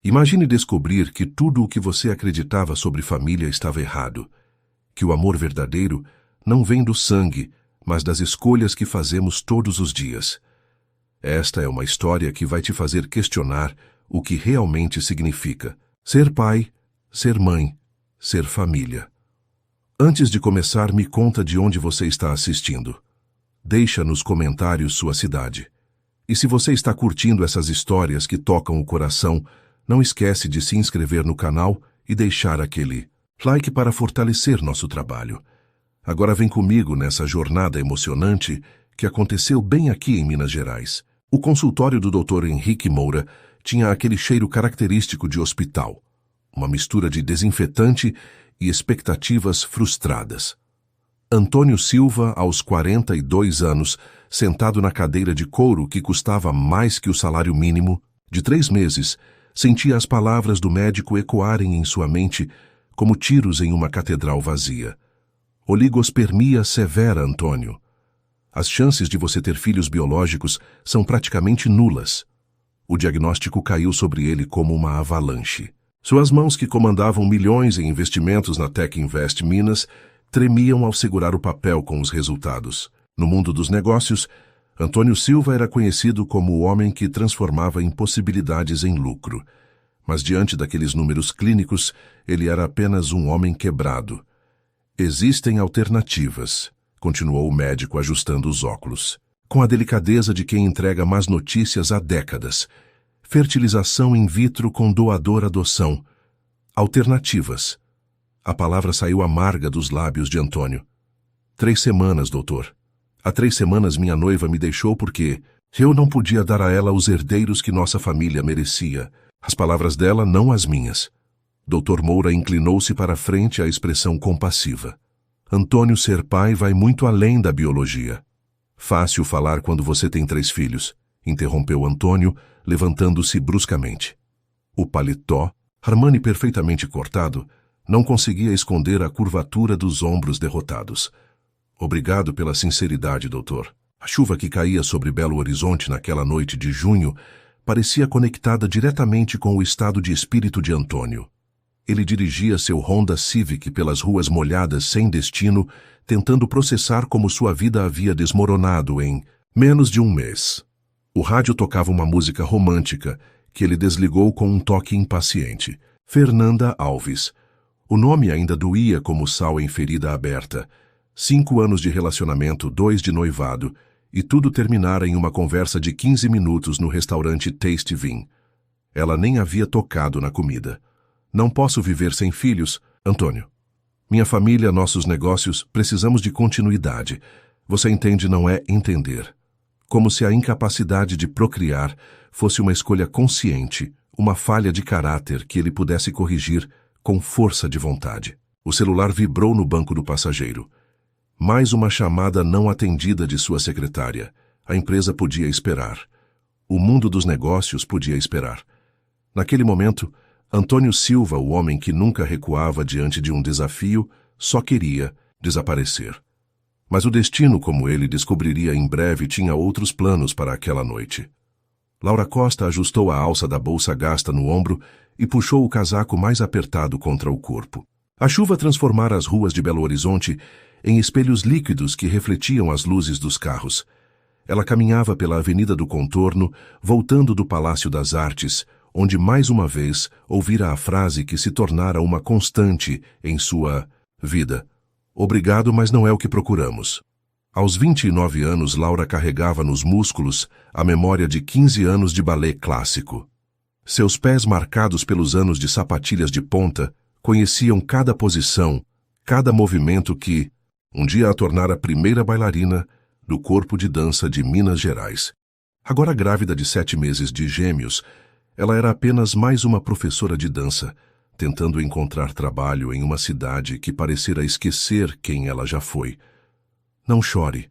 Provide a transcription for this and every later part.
Imagine descobrir que tudo o que você acreditava sobre família estava errado, que o amor verdadeiro não vem do sangue, mas das escolhas que fazemos todos os dias. Esta é uma história que vai te fazer questionar o que realmente significa ser pai, ser mãe, ser família. Antes de começar, me conta de onde você está assistindo. Deixa nos comentários sua cidade. E se você está curtindo essas histórias que tocam o coração, não esquece de se inscrever no canal e deixar aquele like para fortalecer nosso trabalho. Agora vem comigo nessa jornada emocionante que aconteceu bem aqui em Minas Gerais. O consultório do Dr. Henrique Moura tinha aquele cheiro característico de hospital, uma mistura de desinfetante e expectativas frustradas. Antônio Silva, aos 42 anos, sentado na cadeira de couro que custava mais que o salário mínimo, de 3 meses, sentia as palavras do médico ecoarem em sua mente como tiros em uma catedral vazia. Oligospermia severa, Antônio. As chances de você ter filhos biológicos são praticamente nulas. O diagnóstico caiu sobre ele como uma avalanche. Suas mãos, que comandavam milhões em investimentos na Tech Invest Minas, tremiam ao segurar o papel com os resultados. No mundo dos negócios, Antônio Silva era conhecido como o homem que transformava impossibilidades em lucro. Mas diante daqueles números clínicos, ele era apenas um homem quebrado. Existem alternativas, continuou o médico ajustando os óculos, com a delicadeza de quem entrega más notícias há décadas. Fertilização in vitro com doador-adoção. Alternativas. A palavra saiu amarga dos lábios de Antônio. 3 semanas, doutor. Há 3 semanas minha noiva me deixou porque eu não podia dar a ela os herdeiros que nossa família merecia. As palavras dela, não as minhas. Dr. Moura inclinou-se para a frente à expressão compassiva. Antônio, ser pai vai muito além da biologia. Fácil falar quando você tem 3 filhos, interrompeu Antônio, levantando-se bruscamente. O paletó, Armani perfeitamente cortado, não conseguia esconder a curvatura dos ombros derrotados. Obrigado pela sinceridade, doutor. A chuva que caía sobre Belo Horizonte naquela noite de junho parecia conectada diretamente com o estado de espírito de Antônio. Ele dirigia seu Honda Civic pelas ruas molhadas sem destino, tentando processar como sua vida havia desmoronado em menos de 1 mês. O rádio tocava uma música romântica, que ele desligou com um toque impaciente. Fernanda Alves. O nome ainda doía como sal em ferida aberta. 5 anos de relacionamento, 2 de noivado, e tudo terminara em uma conversa de 15 minutos no restaurante Taste Vin. Ela nem havia tocado na comida. Não posso viver sem filhos, Antônio. Minha família, nossos negócios, precisamos de continuidade. Você entende, não é entender. Como se a incapacidade de procriar fosse uma escolha consciente, uma falha de caráter que ele pudesse corrigir com força de vontade. O celular vibrou no banco do passageiro. Mais uma chamada não atendida de sua secretária. A empresa podia esperar. O mundo dos negócios podia esperar. Naquele momento, Antônio Silva, o homem que nunca recuava diante de um desafio, só queria desaparecer. Mas o destino, como ele descobriria em breve, tinha outros planos para aquela noite. Laura Costa ajustou a alça da bolsa gasta no ombro e puxou o casaco mais apertado contra o corpo. A chuva transformara as ruas de Belo Horizonte em espelhos líquidos que refletiam as luzes dos carros. Ela caminhava pela Avenida do Contorno, voltando do Palácio das Artes, onde mais uma vez ouvira a frase que se tornara uma constante em sua vida. Obrigado, mas não é o que procuramos. Aos 29 anos, Laura carregava nos músculos a memória de 15 anos de balé clássico. Seus pés, marcados pelos anos de sapatilhas de ponta, conheciam cada posição, cada movimento que, um dia a tornara a primeira bailarina do corpo de dança de Minas Gerais. Agora grávida de 7 meses de gêmeos, ela era apenas mais uma professora de dança, tentando encontrar trabalho em uma cidade que parecera esquecer quem ela já foi. Não chore,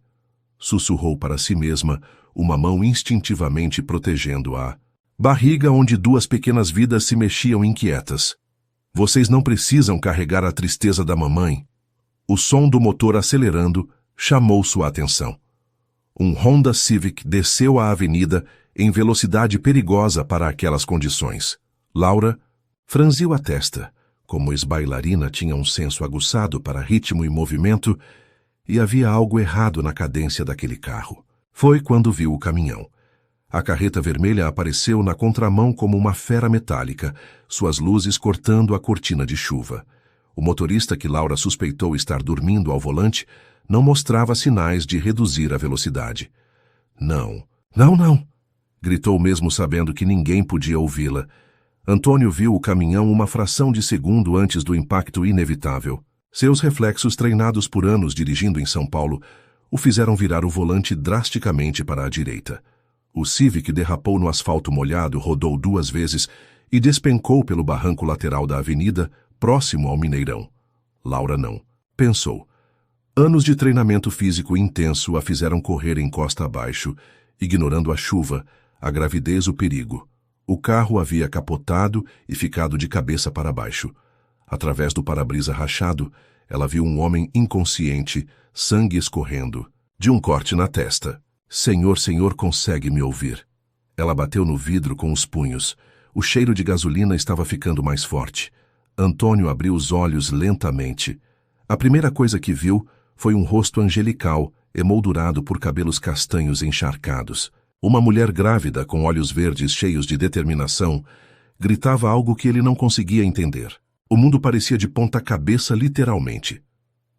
sussurrou para si mesma, uma mão instintivamente protegendo-a barriga onde 2 pequenas vidas se mexiam inquietas. Vocês não precisam carregar a tristeza da mamãe. O som do motor acelerando chamou sua atenção. Um Honda Civic desceu a avenida em velocidade perigosa para aquelas condições. Laura franziu a testa. Como ex-bailarina, tinha um senso aguçado para ritmo e movimento, e havia algo errado na cadência daquele carro. Foi quando viu o caminhão. A carreta vermelha apareceu na contramão como uma fera metálica, suas luzes cortando a cortina de chuva. O motorista, que Laura suspeitou estar dormindo ao volante, não mostrava sinais de reduzir a velocidade. Não, não, não! Gritou mesmo sabendo que ninguém podia ouvi-la. Antônio viu o caminhão uma fração de segundo antes do impacto inevitável. Seus reflexos, treinados por anos dirigindo em São Paulo, o fizeram virar o volante drasticamente para a direita. O Civic derrapou no asfalto molhado, rodou 2 vezes e despencou pelo barranco lateral da avenida, próximo ao Mineirão. Laura não. Pensou. Anos de treinamento físico intenso a fizeram correr em costa abaixo, ignorando a chuva, a gravidez, o perigo. O carro havia capotado e ficado de cabeça para baixo. Através do para-brisa rachado, ela viu um homem inconsciente, sangue escorrendo, de um corte na testa. Senhor, senhor, consegue me ouvir? Ela bateu no vidro com os punhos. O cheiro de gasolina estava ficando mais forte. Antônio abriu os olhos lentamente. A primeira coisa que viu foi um rosto angelical, emoldurado por cabelos castanhos encharcados. Uma mulher grávida, com olhos verdes cheios de determinação, gritava algo que ele não conseguia entender. O mundo parecia de ponta cabeça, literalmente.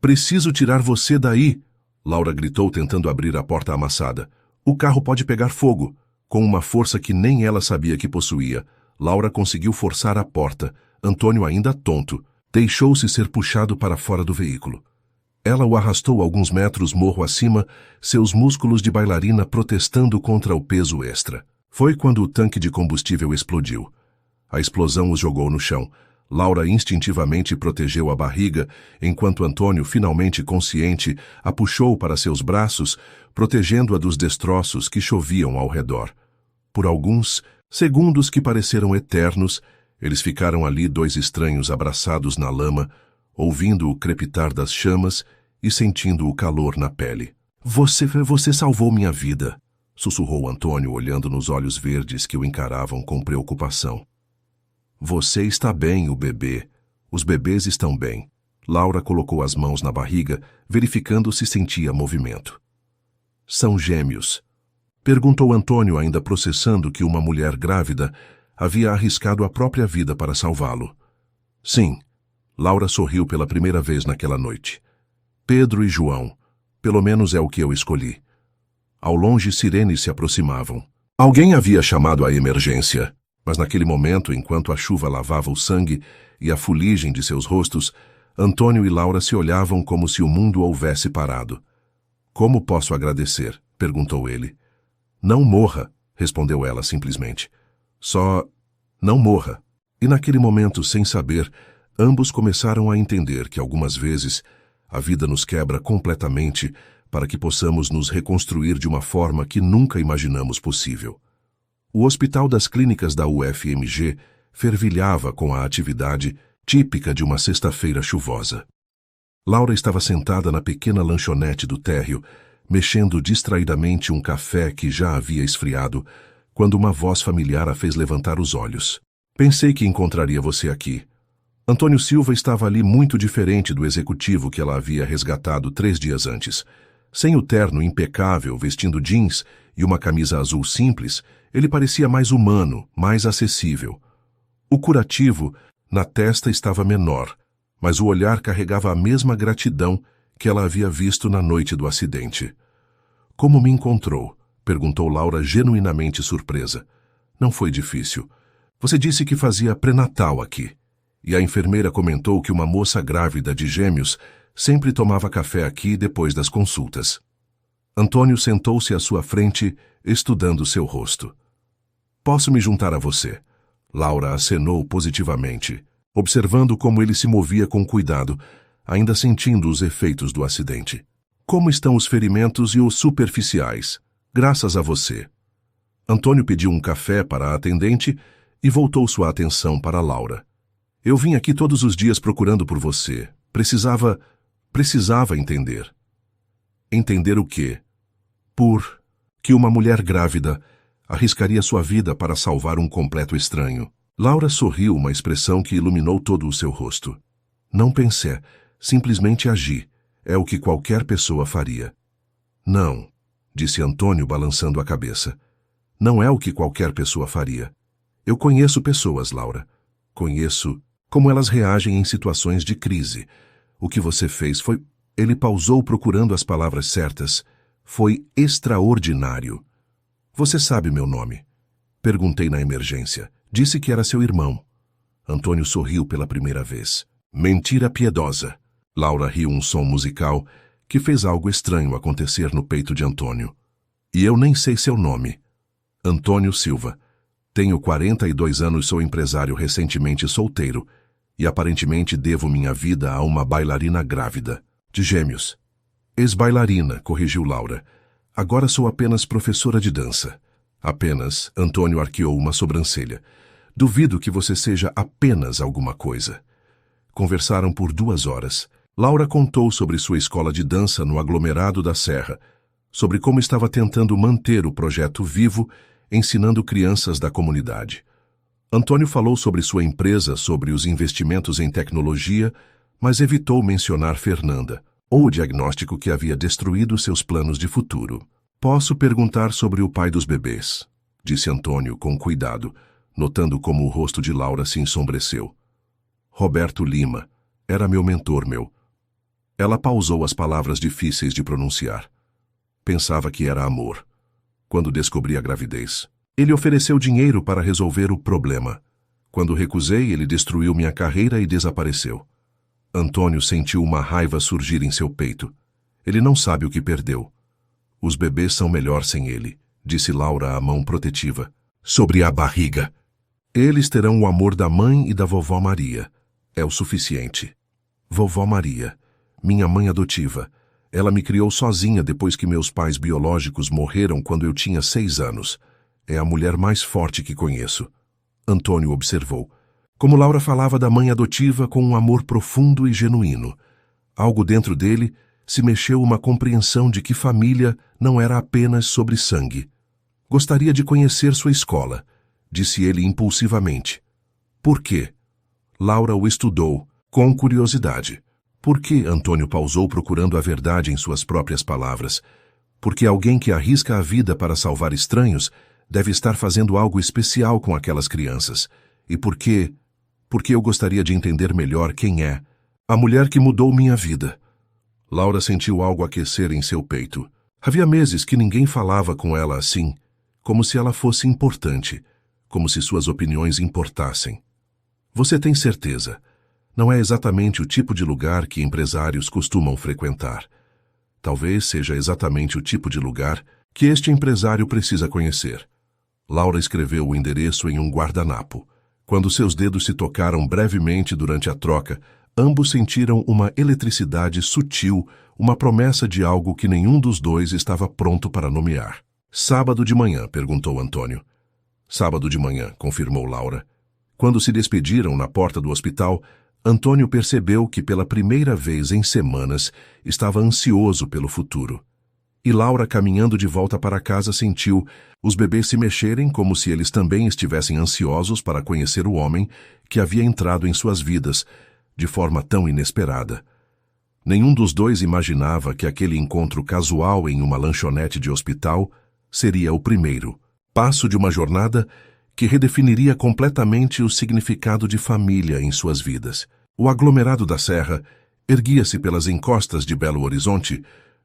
"Preciso tirar você daí!" Laura gritou, tentando abrir a porta amassada. "O carro pode pegar fogo!" Com uma força que nem ela sabia que possuía, Laura conseguiu forçar a porta. Antônio, ainda tonto, deixou-se ser puxado para fora do veículo. Ela o arrastou alguns metros morro acima, seus músculos de bailarina protestando contra o peso extra. Foi quando o tanque de combustível explodiu. A explosão os jogou no chão. Laura instintivamente protegeu a barriga, enquanto Antônio, finalmente consciente, a puxou para seus braços, protegendo-a dos destroços que choviam ao redor. Por alguns segundos que pareceram eternos, eles ficaram ali, 2 estranhos abraçados na lama, ouvindo o crepitar das chamas e sentindo o calor na pele. Você salvou minha vida", sussurrou Antônio, olhando nos olhos verdes que o encaravam com preocupação. "Você está bem, o bebê. Os bebês estão bem." Laura colocou as mãos na barriga, verificando se sentia movimento. "São gêmeos?" perguntou Antônio, ainda processando que uma mulher grávida havia arriscado a própria vida para salvá-lo. "Sim." Laura sorriu pela primeira vez naquela noite. "Pedro e João. Pelo menos é o que eu escolhi." Ao longe, sirenes se aproximavam. Alguém havia chamado a emergência. Mas naquele momento, enquanto a chuva lavava o sangue e a fuligem de seus rostos, Antônio e Laura se olhavam como se o mundo houvesse parado. "Como posso agradecer?" perguntou ele. "Não morra", respondeu ela simplesmente. "Só não morra." E naquele momento, sem saber, ambos começaram a entender que algumas vezes a vida nos quebra completamente para que possamos nos reconstruir de uma forma que nunca imaginamos possível. O Hospital das Clínicas da UFMG fervilhava com a atividade típica de uma sexta-feira chuvosa. Laura estava sentada na pequena lanchonete do térreo, mexendo distraidamente um café que já havia esfriado, quando uma voz familiar a fez levantar os olhos. "Pensei que encontraria você aqui." Antônio Silva estava ali, muito diferente do executivo que ela havia resgatado 3 dias antes. Sem o terno impecável, vestindo jeans e uma camisa azul simples, ele parecia mais humano, mais acessível. O curativo na testa estava menor, mas o olhar carregava a mesma gratidão que ela havia visto na noite do acidente. "Como me encontrou?" perguntou Laura, genuinamente surpresa. "Não foi difícil. Você disse que fazia pré-natal aqui. E a enfermeira comentou que uma moça grávida de gêmeos sempre tomava café aqui depois das consultas." Antônio sentou-se à sua frente, estudando seu rosto. "Posso me juntar a você?" Laura acenou positivamente, observando como ele se movia com cuidado, ainda sentindo os efeitos do acidente. "Como estão os ferimentos e os superficiais? Graças a você." Antônio pediu um café para a atendente e voltou sua atenção para Laura. "Eu vim aqui todos os dias procurando por você. Precisava entender." "Entender o quê?" Que uma mulher grávida arriscaria sua vida para salvar um completo estranho." Laura sorriu, uma expressão que iluminou todo o seu rosto. Não pensei, simplesmente agi. É o que qualquer pessoa faria. Não, disse Antônio balançando a cabeça. Não é o que qualquer pessoa faria. Eu conheço pessoas, Laura. Conheço como elas reagem em situações de crise. O que você fez foi... Ele pausou procurando as palavras certas. Foi extraordinário. Você sabe meu nome? Perguntei na emergência. Disse que era seu irmão. Antônio sorriu pela primeira vez. Mentira piedosa. Laura riu um som musical que fez algo estranho acontecer no peito de Antônio. E eu nem sei seu nome. Antônio Silva. Tenho 42 anos, sou empresário recentemente solteiro e aparentemente devo minha vida a uma bailarina grávida, de gêmeos. Ex-bailarina, corrigiu Laura. Agora sou apenas professora de dança. Apenas, Antônio arqueou uma sobrancelha. Duvido que você seja apenas alguma coisa. Conversaram por 2 horas. Laura contou sobre sua escola de dança no aglomerado da Serra, sobre como estava tentando manter o projeto vivo, ensinando crianças da comunidade. Antônio falou sobre sua empresa, sobre os investimentos em tecnologia, mas evitou mencionar Fernanda, ou o diagnóstico que havia destruído seus planos de futuro. Posso perguntar sobre o pai dos bebês, disse Antônio com cuidado, notando como o rosto de Laura se ensombreceu. Roberto Lima. Era meu mentor, meu. Ela pausou as palavras difíceis de pronunciar. Pensava que era amor. Quando descobri a gravidez, ele ofereceu dinheiro para resolver o problema. Quando recusei, ele destruiu minha carreira e desapareceu. Antônio sentiu uma raiva surgir em seu peito. Ele não sabe o que perdeu. Os bebês são melhor sem ele, disse Laura à mão protetiva. Sobre a barriga. Eles terão o amor da mãe e da vovó Maria. É o suficiente. Vovó Maria, minha mãe adotiva. Ela me criou sozinha depois que meus pais biológicos morreram quando eu tinha 6 anos. É a mulher mais forte que conheço. Antônio observou. Como Laura falava da mãe adotiva com um amor profundo e genuíno. Algo dentro dele se mexeu uma compreensão de que família não era apenas sobre sangue. Gostaria de conhecer sua escola, disse ele impulsivamente. Por quê? Laura o estudou, com curiosidade. Por que? Antônio pausou procurando a verdade em suas próprias palavras. Porque alguém que arrisca a vida para salvar estranhos deve estar fazendo algo especial com aquelas crianças. E por quê? Porque eu gostaria de entender melhor quem é a mulher que mudou minha vida. Laura sentiu algo aquecer em seu peito. Havia meses que ninguém falava com ela assim, como se ela fosse importante, como se suas opiniões importassem. Você tem certeza? Não é exatamente o tipo de lugar que empresários costumam frequentar. Talvez seja exatamente o tipo de lugar que este empresário precisa conhecer. Laura escreveu o endereço em um guardanapo. Quando seus dedos se tocaram brevemente durante a troca, ambos sentiram uma eletricidade sutil, uma promessa de algo que nenhum dos dois estava pronto para nomear. Sábado de manhã, perguntou Antônio. Sábado de manhã, confirmou Laura. Quando se despediram na porta do hospital, Antônio percebeu que pela primeira vez em semanas estava ansioso pelo futuro. E Laura, caminhando de volta para casa, sentiu os bebês se mexerem como se eles também estivessem ansiosos para conhecer o homem que havia entrado em suas vidas de forma tão inesperada. Nenhum dos dois imaginava que aquele encontro casual em uma lanchonete de hospital seria o primeiro passo de uma jornada que redefiniria completamente o significado de família em suas vidas. O aglomerado da Serra erguia-se pelas encostas de Belo Horizonte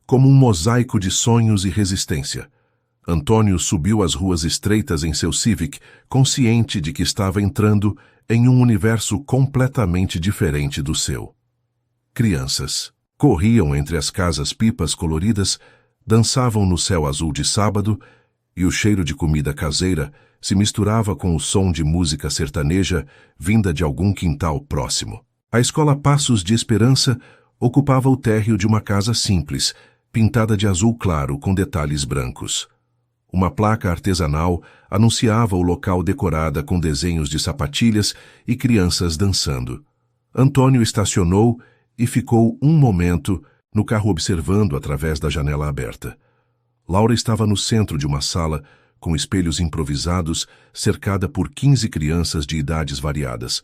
como um mosaico de sonhos e resistência. Antônio subiu as ruas estreitas em seu Civic, consciente de que estava entrando em um universo completamente diferente do seu. Crianças corriam entre as casas-pipas coloridas, dançavam no céu azul de sábado, e o cheiro de comida caseira se misturava com o som de música sertaneja vinda de algum quintal próximo. A escola Passos de Esperança ocupava o térreo de uma casa simples, pintada de azul claro com detalhes brancos. Uma placa artesanal anunciava o local decorada com desenhos de sapatilhas e crianças dançando. Antônio estacionou e ficou um momento no carro observando através da janela aberta. Laura estava no centro de uma sala com espelhos improvisados, cercada por 15 crianças de idades variadas.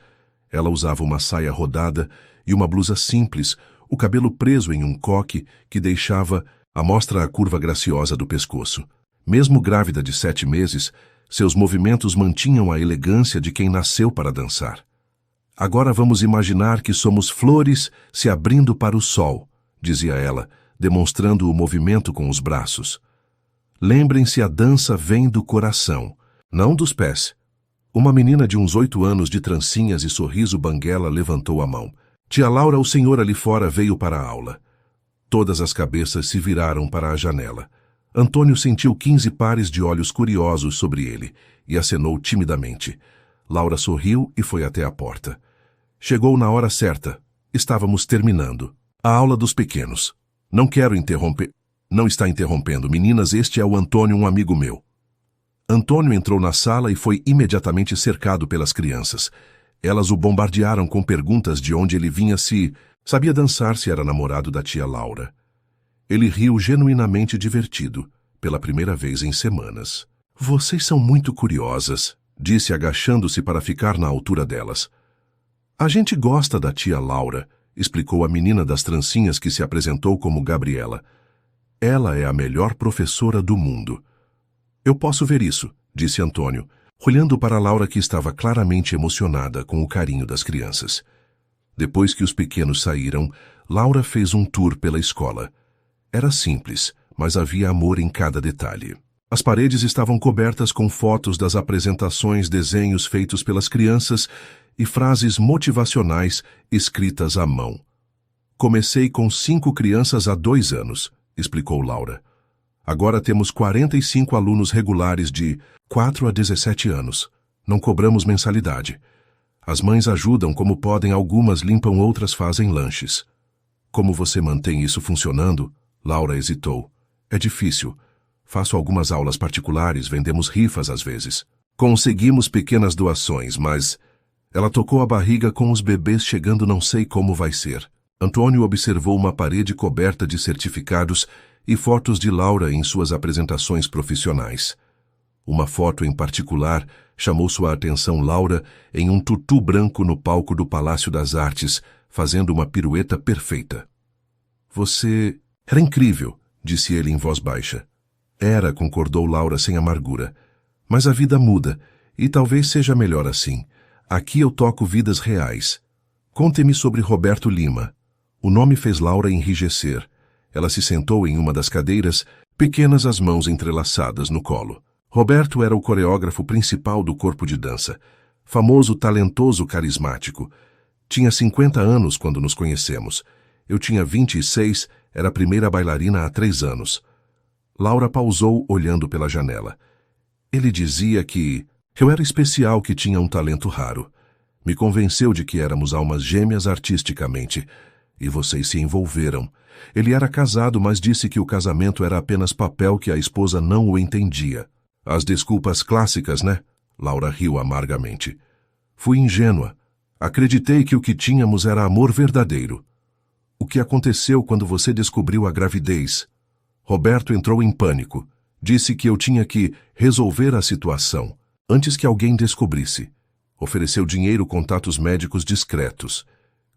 Ela usava uma saia rodada e uma blusa simples, o cabelo preso em um coque que deixava à mostra a curva graciosa do pescoço. Mesmo grávida de 7 meses, seus movimentos mantinham a elegância de quem nasceu para dançar. Agora vamos imaginar que somos flores se abrindo para o sol, dizia ela, demonstrando o movimento com os braços. Lembrem-se, a dança vem do coração, não dos pés. Uma menina de uns 8 anos de trancinhas e sorriso banguela levantou a mão. Tia Laura, o senhor ali fora veio para a aula. Todas as cabeças se viraram para a janela. Antônio sentiu 15 pares de olhos curiosos sobre ele e acenou timidamente. Laura sorriu e foi até a porta. Chegou na hora certa. Estávamos terminando. A aula dos pequenos. Não quero interromper. Não está interrompendo, meninas, este é o Antônio, um amigo meu. Antônio entrou na sala e foi imediatamente cercado pelas crianças. Elas o bombardearam com perguntas de onde ele vinha, se sabia dançar, se era namorado da tia Laura. Ele riu genuinamente divertido, pela primeira vez em semanas. Vocês são muito curiosas, disse agachando-se para ficar na altura delas. A gente gosta da tia Laura, explicou a menina das trancinhas que se apresentou como Gabriela. Ela é a melhor professora do mundo. Eu posso ver isso, disse Antônio, olhando para Laura, que estava claramente emocionada com o carinho das crianças. Depois que os pequenos saíram, Laura fez um tour pela escola. Era simples, mas havia amor em cada detalhe. As paredes estavam cobertas com fotos das apresentações, desenhos feitos pelas crianças e frases motivacionais escritas à mão. Comecei com 5 crianças há 2 anos, explicou Laura. Agora temos 45 alunos regulares de 4 a 17 anos. Não cobramos mensalidade. As mães ajudam como podem, algumas limpam, outras fazem lanches. Como você mantém isso funcionando? Laura hesitou. É difícil. Faço algumas aulas particulares, vendemos rifas às vezes. Conseguimos pequenas doações, mas... Ela tocou a barriga, com os bebês chegando, não sei como vai ser. Antônio observou uma parede coberta de certificados e fotos de Laura em suas apresentações profissionais. Uma foto em particular chamou sua atenção: Laura em um tutu branco no palco do Palácio das Artes, fazendo uma pirueta perfeita. Você... Era incrível, disse ele em voz baixa. Era, concordou Laura sem amargura. Mas a vida muda, e talvez seja melhor assim. Aqui eu toco vidas reais. Conte-me sobre Roberto Lima. O nome fez Laura enrijecer. Ela se sentou em uma das cadeiras, pequenas, as mãos entrelaçadas no colo. Roberto era o coreógrafo principal do corpo de dança. Famoso, talentoso, carismático. Tinha 50 anos quando nos conhecemos. Eu tinha 26, era a primeira bailarina há 3 anos. Laura pausou, olhando pela janela. Ele dizia que eu era especial, que tinha um talento raro. Me convenceu de que éramos almas gêmeas artisticamente. E vocês se envolveram. Ele era casado, mas disse que o casamento era apenas papel, que a esposa não o entendia. As desculpas clássicas, né? Laura riu amargamente. Fui ingênua. Acreditei que o que tínhamos era amor verdadeiro. O que aconteceu quando você descobriu a gravidez? Roberto entrou em pânico. Disse que eu tinha que resolver a situação antes que alguém descobrisse. Ofereceu dinheiro, contatos médicos discretos.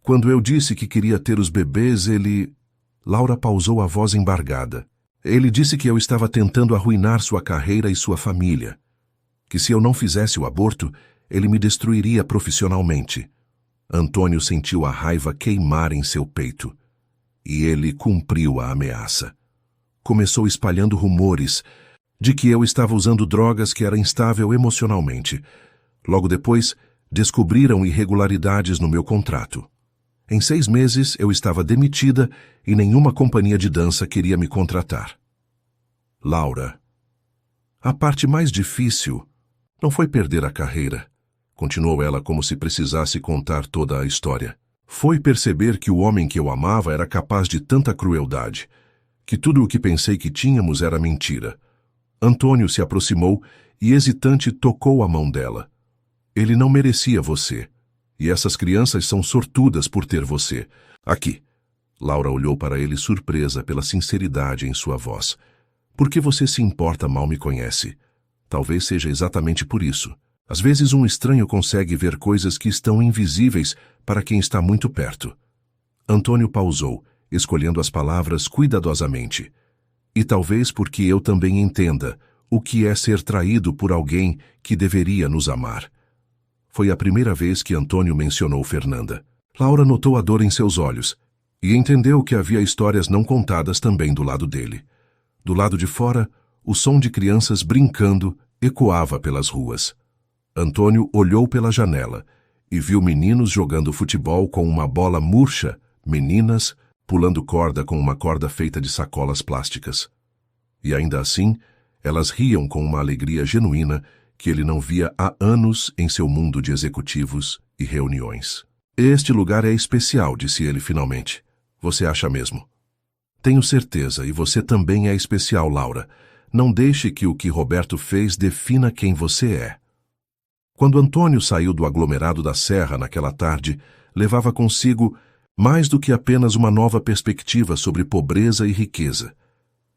Quando eu disse que queria ter os bebês, ele... Laura pausou, a voz embargada. Ele disse que eu estava tentando arruinar sua carreira e sua família. Que se eu não fizesse o aborto, ele me destruiria profissionalmente. Antônio sentiu a raiva queimar em seu peito. E ele cumpriu a ameaça. Começou espalhando rumores de que eu estava usando drogas, que era instável emocionalmente. Logo depois, descobriram irregularidades no meu contrato. Em 6 meses, eu estava demitida e nenhuma companhia de dança queria me contratar. Laura, a parte mais difícil não foi perder a carreira, continuou ela como se precisasse contar toda a história. Foi perceber que o homem que eu amava era capaz de tanta crueldade, que tudo o que pensei que tínhamos era mentira. Antônio se aproximou e, hesitante, tocou a mão dela. Ele não merecia você. E essas crianças são sortudas por ter você. Aqui. Laura olhou para ele, surpresa pela sinceridade em sua voz. Por que você se importa? Mal me conhece. Talvez seja exatamente por isso. Às vezes um estranho consegue ver coisas que estão invisíveis para quem está muito perto. Antônio pausou, escolhendo as palavras cuidadosamente. E talvez porque eu também entenda o que é ser traído por alguém que deveria nos amar. Foi a primeira vez que Antônio mencionou Fernanda. Laura notou a dor em seus olhos e entendeu que havia histórias não contadas também do lado dele. Do lado de fora, o som de crianças brincando ecoava pelas ruas. Antônio olhou pela janela e viu meninos jogando futebol com uma bola murcha, meninas pulando corda com uma corda feita de sacolas plásticas. E ainda assim, elas riam com uma alegria genuína que ele não via há anos em seu mundo de executivos e reuniões. Este lugar é especial, disse ele finalmente. Você acha mesmo? Tenho certeza, e você também é especial, Laura. Não deixe que o que Roberto fez defina quem você é. Quando Antônio saiu do aglomerado da Serra naquela tarde, levava consigo mais do que apenas uma nova perspectiva sobre pobreza e riqueza.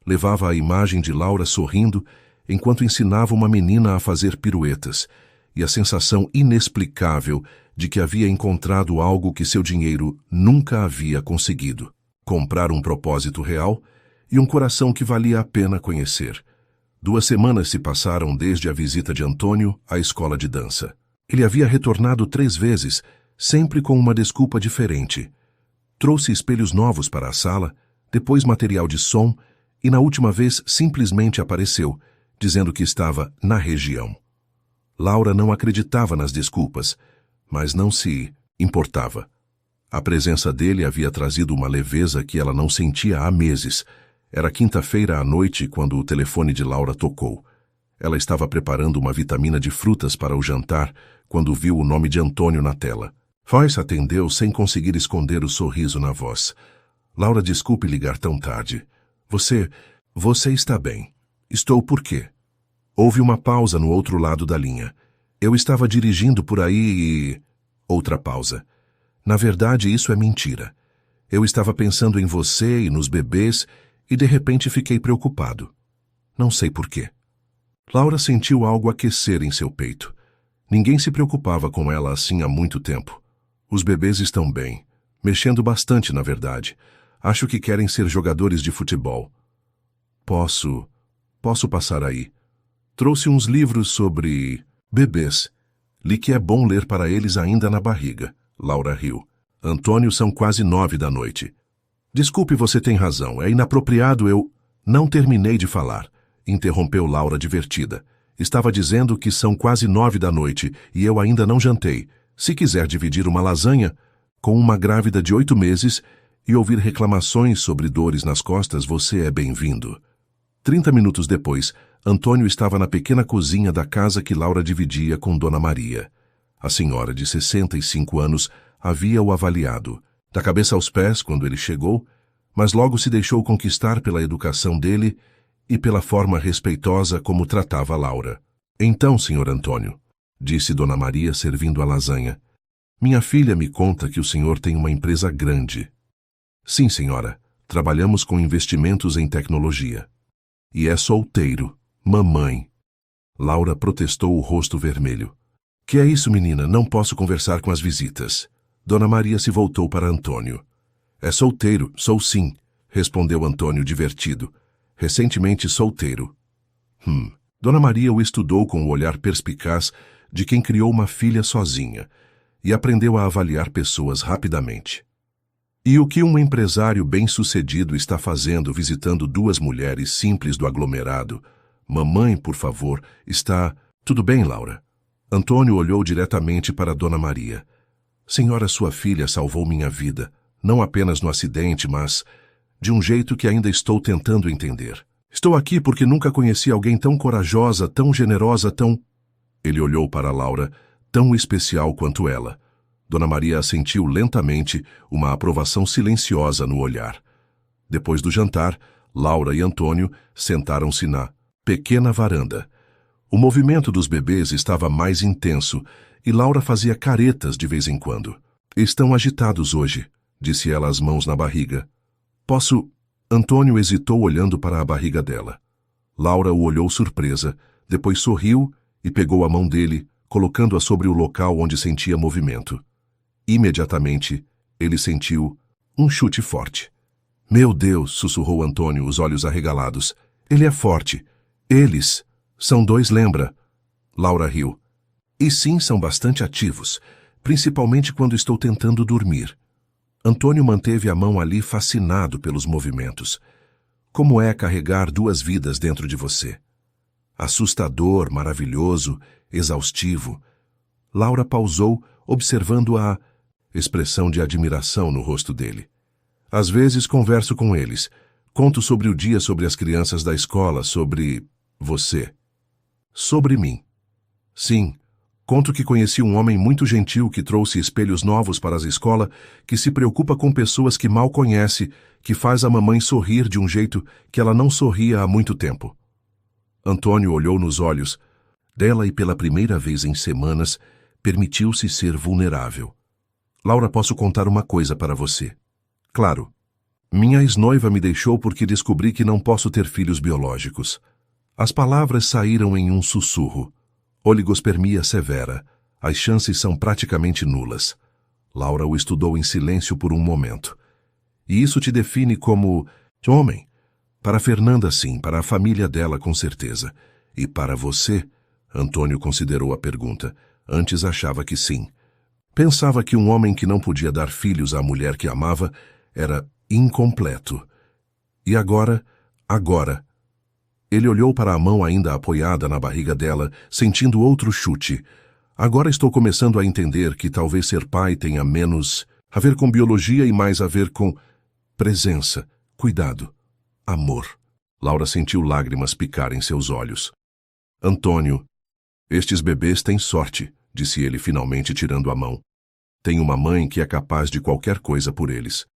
Levava a imagem de Laura sorrindo enquanto ensinava uma menina a fazer piruetas e a sensação inexplicável de que havia encontrado algo que seu dinheiro nunca havia conseguido: comprar um propósito real e um coração que valia a pena conhecer. 2 semanas se passaram desde a visita de Antônio à escola de dança. Ele havia retornado 3 vezes, sempre com uma desculpa diferente. Trouxe espelhos novos para a sala, depois material de som, e na última vez simplesmente apareceu, dizendo que estava na região. Laura não acreditava nas desculpas, mas não se importava. A presença dele havia trazido uma leveza que ela não sentia há meses. Era quinta-feira à noite quando o telefone de Laura tocou. Ela estava preparando uma vitamina de frutas para o jantar quando viu o nome de Antônio na tela. Joyce atendeu sem conseguir esconder o sorriso na voz. Laura, desculpe ligar tão tarde. Você está bem. Estou por quê? Houve uma pausa no outro lado da linha. Eu estava dirigindo por aí e... Outra pausa. Na verdade, isso é mentira. Eu estava pensando em você e nos bebês e de repente fiquei preocupado. Não sei por quê. Laura sentiu algo aquecer em seu peito. Ninguém se preocupava com ela assim há muito tempo. Os bebês estão bem. Mexendo bastante, na verdade. Acho que querem ser jogadores de futebol. Posso passar aí. Trouxe uns livros sobre bebês. Li que é bom ler para eles ainda na barriga. Laura riu. Antônio, são quase 9 da noite. Desculpe, você tem razão. É inapropriado eu... Não terminei de falar. Interrompeu Laura divertida. Estava dizendo que são quase 9 da noite e eu ainda não jantei. Se quiser dividir uma lasanha com uma grávida de 8 meses e ouvir reclamações sobre dores nas costas, você é bem-vindo. 30 minutos depois, Antônio estava na pequena cozinha da casa que Laura dividia com Dona Maria. A senhora de 65 anos havia-o avaliado, da cabeça aos pés, quando ele chegou, mas logo se deixou conquistar pela educação dele e pela forma respeitosa como tratava Laura. Então, senhor Antônio, disse Dona Maria servindo a lasanha, minha filha me conta que o senhor tem uma empresa grande. Sim, senhora, trabalhamos com investimentos em tecnologia. E é solteiro, mamãe. Laura protestou, o rosto vermelho. Que é isso, menina? Não posso conversar com as visitas. Dona Maria se voltou para Antônio. É solteiro, sou sim, respondeu Antônio divertido. Recentemente solteiro. Dona Maria o estudou com o olhar perspicaz de quem criou uma filha sozinha e aprendeu a avaliar pessoas rapidamente. E o que um empresário bem-sucedido está fazendo visitando 2 mulheres simples do aglomerado? Mamãe, por favor, está... Tudo bem, Laura? Antônio olhou diretamente para Dona Maria. Senhora, sua filha salvou minha vida, não apenas no acidente, mas de um jeito que ainda estou tentando entender. Estou aqui porque nunca conheci alguém tão corajosa, tão generosa, tão... Ele olhou para Laura, tão especial quanto ela. Dona Maria assentiu lentamente, uma aprovação silenciosa no olhar. Depois do jantar, Laura e Antônio sentaram-se na pequena varanda. O movimento dos bebês estava mais intenso e Laura fazia caretas de vez em quando. Estão agitados hoje, disse ela, as mãos na barriga. Posso... Antônio hesitou olhando para a barriga dela. Laura o olhou surpresa, Depois sorriu e pegou a mão dele, colocando-a sobre o local onde sentia movimento. Imediatamente, ele sentiu um chute forte. Meu Deus, sussurrou Antônio, os olhos arregalados. Ele é forte. Eles são dois, lembra? Laura riu. E sim, são bastante ativos, principalmente quando estou tentando dormir. Antônio manteve a mão ali fascinado pelos movimentos. Como é carregar duas vidas dentro de você? Assustador, maravilhoso, exaustivo. Laura pausou, observando a expressão de admiração no rosto dele. Às vezes converso com eles. Conto sobre o dia, sobre as crianças da escola, sobre você. Sobre mim. Sim, conto que conheci um homem muito gentil que trouxe espelhos novos para a escola, que se preocupa com pessoas que mal conhece, que faz a mamãe sorrir de um jeito que ela não sorria há muito tempo. Antônio olhou nos olhos dela e pela primeira vez em semanas permitiu-se ser vulnerável. Laura, posso contar uma coisa para você? Claro. Minha ex-noiva me deixou porque descobri que não posso ter filhos biológicos. As palavras saíram em um sussurro. Oligospermia severa. As chances são praticamente nulas. Laura o estudou em silêncio por um momento. E isso te define como homem? Para Fernanda, sim, para a família dela, com certeza. E para você? Antônio considerou a pergunta. Antes achava que sim. Pensava que um homem que não podia dar filhos à mulher que amava era incompleto. E agora? Ele olhou para a mão ainda apoiada na barriga dela, sentindo outro chute. Agora estou começando a entender que talvez ser pai tenha menos a ver com biologia e mais a ver com presença, cuidado, amor. Laura sentiu lágrimas picar em seus olhos. Antônio, estes bebês têm sorte, disse ele finalmente tirando a mão. Tem uma mãe que é capaz de qualquer coisa por eles,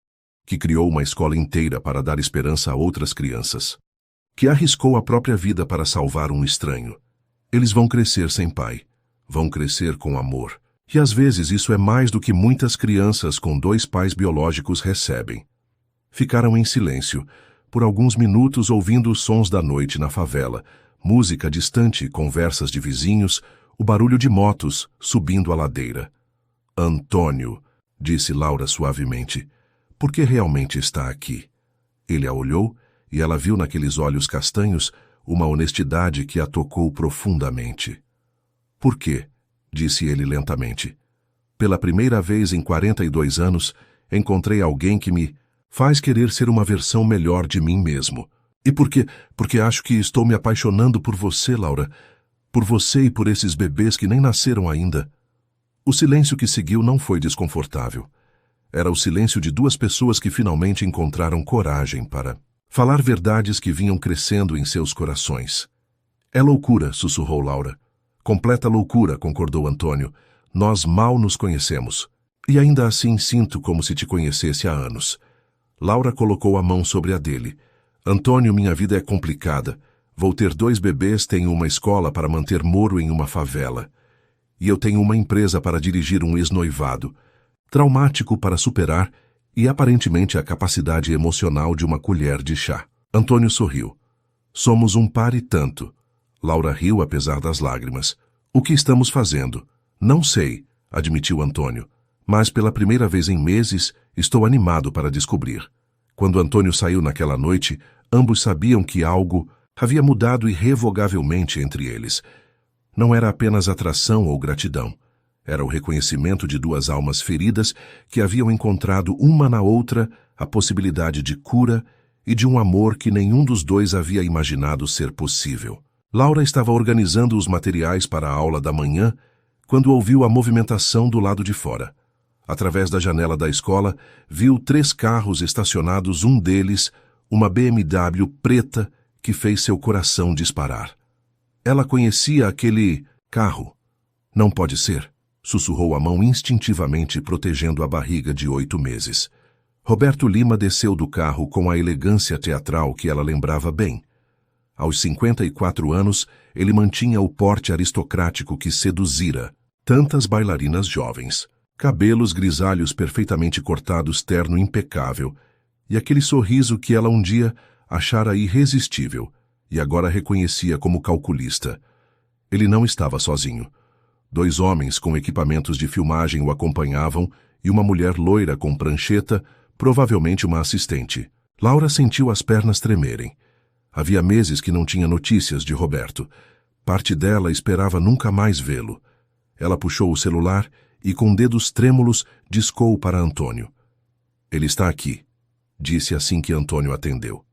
que criou uma escola inteira para dar esperança a outras crianças, que arriscou a própria vida para salvar um estranho. Eles vão crescer sem pai, vão crescer com amor, e às vezes isso é mais do que muitas crianças com dois pais biológicos recebem. Ficaram em silêncio, por alguns minutos ouvindo os sons da noite na favela, música distante, conversas de vizinhos, o barulho de motos subindo a ladeira. Antônio, disse Laura suavemente, por que realmente está aqui? Ele a olhou e ela viu naqueles olhos castanhos uma honestidade que a tocou profundamente. Por quê? Disse ele lentamente. Pela primeira vez em 42 anos, encontrei alguém que me faz querer ser uma versão melhor de mim mesmo. E por quê? Porque acho que estou me apaixonando por você, Laura. Por você e por esses bebês que nem nasceram ainda. O silêncio que seguiu não foi desconfortável. Era o silêncio de duas pessoas que finalmente encontraram coragem para falar verdades que vinham crescendo em seus corações. É loucura, sussurrou Laura. Completa loucura, concordou Antônio. Nós mal nos conhecemos. E ainda assim sinto como se te conhecesse há anos. Laura colocou a mão sobre a dele. Antônio, minha vida é complicada. Vou ter 2 bebês, tenho uma escola para manter Moro em uma favela. E eu tenho uma empresa para dirigir um ex-noivado. Traumático para superar e aparentemente a capacidade emocional de uma colher de chá. Antônio sorriu. Somos um par e tanto. Laura riu apesar das lágrimas. O que estamos fazendo? Não sei, admitiu Antônio. Mas pela primeira vez em meses, estou animado para descobrir. Quando Antônio saiu naquela noite, ambos sabiam que algo havia mudado irrevogavelmente entre eles. Não era apenas atração ou gratidão. Era o reconhecimento de 2 almas feridas que haviam encontrado uma na outra a possibilidade de cura e de um amor que nenhum dos dois havia imaginado ser possível. Laura estava organizando os materiais para a aula da manhã quando ouviu a movimentação do lado de fora. Através da janela da escola, viu 3 carros estacionados, um deles, uma BMW preta que fez seu coração disparar. Ela conhecia aquele carro. Não pode ser, sussurrou a mão instintivamente protegendo a barriga de 8 meses. Roberto Lima desceu do carro com a elegância teatral que ela lembrava bem. Aos 54 anos, ele mantinha o porte aristocrático que seduzira tantas bailarinas jovens. Cabelos grisalhos perfeitamente cortados, terno impecável, e aquele sorriso que ela um dia achara irresistível, e agora reconhecia como calculista. Ele não estava sozinho. 2 homens com equipamentos de filmagem o acompanhavam e uma mulher loira com prancheta, provavelmente uma assistente. Laura sentiu as pernas tremerem. Havia meses que não tinha notícias de Roberto. Parte dela esperava nunca mais vê-lo. Ela puxou o celular e, com dedos trêmulos, discou para Antônio. Ele está aqui, disse assim que Antônio atendeu.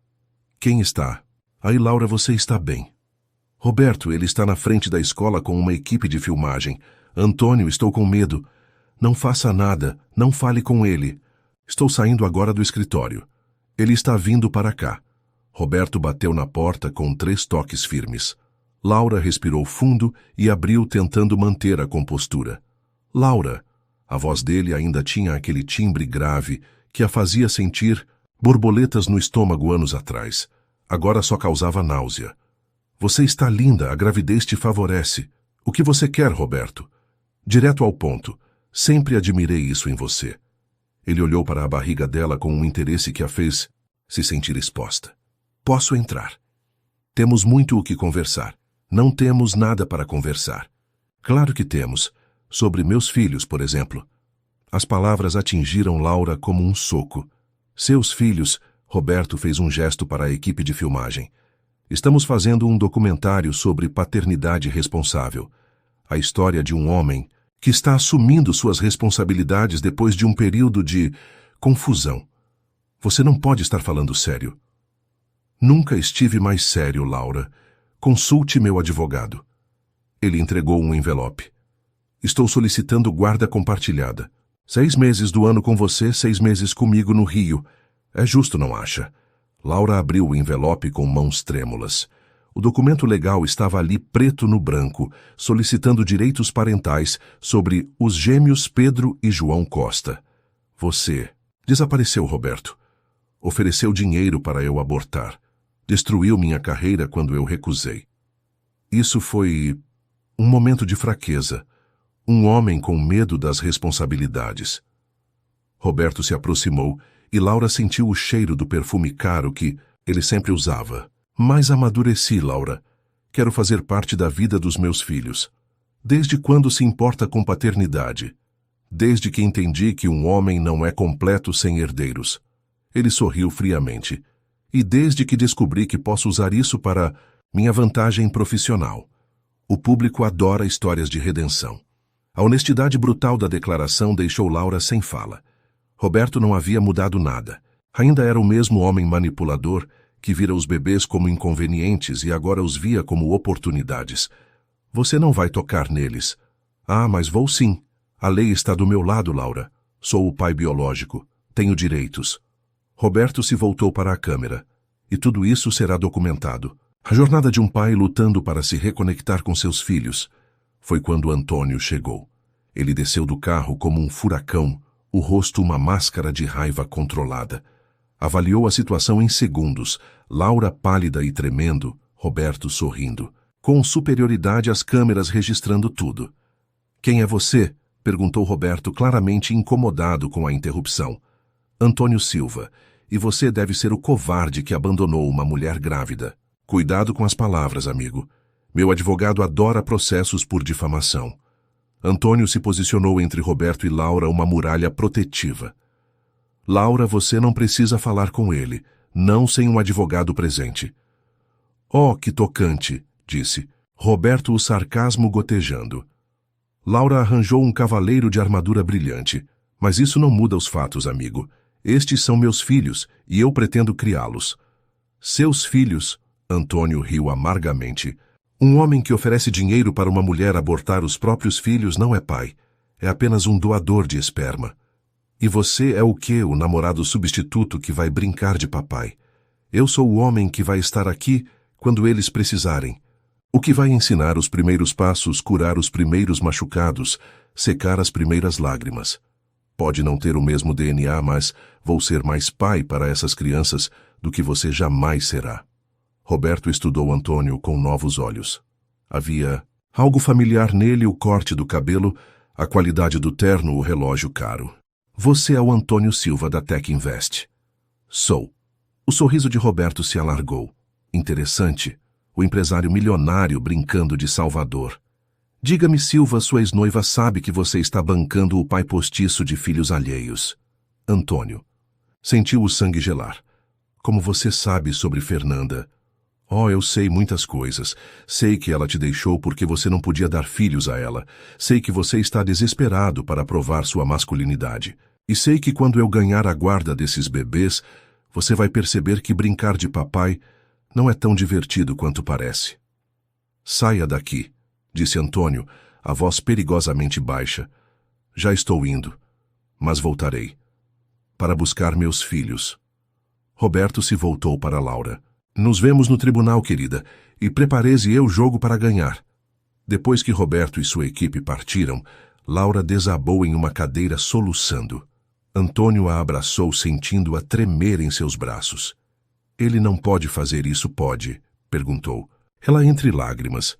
Quem está? Aí, Laura, você está bem. Roberto, ele está na frente da escola com uma equipe de filmagem. Antônio, estou com medo. Não faça nada, não fale com ele. Estou saindo agora do escritório. Ele está vindo para cá. Roberto bateu na porta com 3 toques firmes. Laura respirou fundo e abriu tentando manter a compostura. Laura! A voz dele ainda tinha aquele timbre grave que a fazia sentir borboletas no estômago anos atrás. Agora só causava náusea. Você está linda, a gravidez te favorece. O que você quer, Roberto? Direto ao ponto. Sempre admirei isso em você. Ele olhou para a barriga dela com um interesse que a fez se sentir exposta. Posso entrar. Temos muito o que conversar. Não temos nada para conversar. Claro que temos. Sobre meus filhos, por exemplo. As palavras atingiram Laura como um soco. Seus filhos, Roberto fez um gesto para a equipe de filmagem. Estamos fazendo um documentário sobre paternidade responsável. A história de um homem que está assumindo suas responsabilidades depois de um período de confusão. Você não pode estar falando sério. Nunca estive mais sério, Laura. Consulte meu advogado. Ele entregou um envelope. Estou solicitando guarda compartilhada. 6 meses do ano com você, 6 meses comigo no Rio. É justo, não acha? Laura abriu o envelope com mãos trêmulas. O documento legal estava ali preto no branco, solicitando direitos parentais sobre os gêmeos Pedro e João Costa. Você desapareceu, Roberto. Ofereceu dinheiro para eu abortar. Destruiu minha carreira quando eu recusei. Isso foi um momento de fraqueza. Um homem com medo das responsabilidades. Roberto se aproximou e Laura sentiu o cheiro do perfume caro que ele sempre usava. Mas amadureci, Laura. Quero fazer parte da vida dos meus filhos. Desde quando se importa com paternidade? Desde que entendi que um homem não é completo sem herdeiros. Ele sorriu friamente. E desde que descobri que posso usar isso para minha vantagem profissional. O público adora histórias de redenção. A honestidade brutal da declaração deixou Laura sem fala. Roberto não havia mudado nada. Ainda era o mesmo homem manipulador que vira os bebês como inconvenientes e agora os via como oportunidades. Você não vai tocar neles. Ah, mas vou sim. A lei está do meu lado, Laura. Sou o pai biológico. Tenho direitos. Roberto se voltou para a câmera. E tudo isso será documentado. A jornada de um pai lutando para se reconectar com seus filhos. Foi quando Antônio chegou. Ele desceu do carro como um furacão, o rosto uma máscara de raiva controlada. Avaliou a situação em segundos, Laura pálida e tremendo, Roberto sorrindo. Com superioridade as câmeras registrando tudo. Quem é você? Perguntou Roberto, claramente incomodado com a interrupção. Antônio Silva. E você deve ser o covarde que abandonou uma mulher grávida. Cuidado com as palavras, amigo. Meu advogado adora processos por difamação. Antônio se posicionou entre Roberto e Laura uma muralha protetiva. Laura, você não precisa falar com ele, não sem um advogado presente. Oh, que tocante, disse. Roberto o sarcasmo gotejando. Laura arranjou um cavaleiro de armadura brilhante. Mas isso não muda os fatos, amigo. Estes são meus filhos, e eu pretendo criá-los. Seus filhos? Antônio riu amargamente. Um homem que oferece dinheiro para uma mulher abortar os próprios filhos não é pai. É apenas um doador de esperma. E você é o quê? O namorado substituto que vai brincar de papai. Eu sou o homem que vai estar aqui quando eles precisarem. O que vai ensinar os primeiros passos, curar os primeiros machucados, secar as primeiras lágrimas. Pode não ter o mesmo DNA, mas vou ser mais pai para essas crianças do que você jamais será. Roberto estudou Antônio com novos olhos. Havia algo familiar nele, o corte do cabelo, a qualidade do terno, o relógio caro. Você é o Antônio Silva da Tech Invest. Sou. O sorriso de Roberto se alargou. Interessante. o empresário milionário brincando de salvador. Diga-me, Silva, sua ex-noiva sabe que você está bancando o pai postiço de filhos alheios. Antônio. Sentiu o sangue gelar. Como você sabe sobre Fernanda? Oh, eu sei muitas coisas. Sei que ela te deixou porque você não podia dar filhos a ela. Sei que você está desesperado para provar sua masculinidade. E sei que quando eu ganhar a guarda desses bebês, você vai perceber que brincar de papai não é tão divertido quanto parece. Saia daqui, disse Antônio, a voz perigosamente baixa. Já estou indo, mas voltarei. Para buscar meus filhos. Roberto se voltou para Laura. Nos vemos no tribunal, querida, e prepare-se eu jogo para ganhar. Depois que Roberto e sua equipe partiram, Laura desabou em uma cadeira soluçando. Antônio a abraçou, sentindo-a tremer em seus braços. Ele não pode fazer isso, pode? Perguntou. Ela entre lágrimas.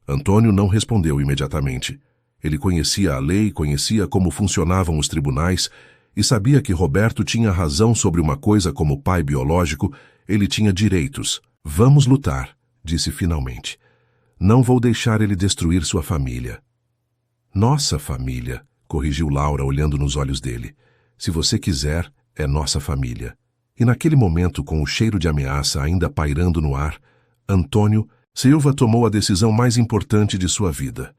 Antônio não respondeu imediatamente. Ele conhecia a lei, conhecia como funcionavam os tribunais e sabia que Roberto tinha razão sobre uma coisa como pai biológico. Ele tinha direitos. Vamos lutar, disse finalmente. Não vou deixar ele destruir sua família. Nossa família, corrigiu Laura olhando nos olhos dele. Se você quiser, é nossa família. E naquele momento, com o cheiro de ameaça ainda pairando no ar, Antônio Silva tomou a decisão mais importante de sua vida.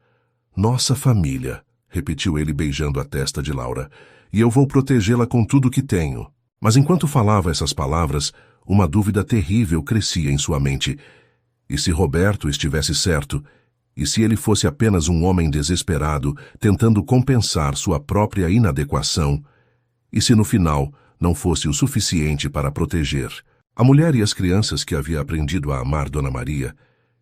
Nossa família, repetiu ele beijando a testa de Laura, e eu vou protegê-la com tudo que tenho. Mas enquanto falava essas palavras, uma dúvida terrível crescia em sua mente. E se Roberto estivesse certo? E se ele fosse apenas um homem desesperado, tentando compensar sua própria inadequação? E se no final não fosse o suficiente para proteger? A mulher e as crianças que havia aprendido a amar Dona Maria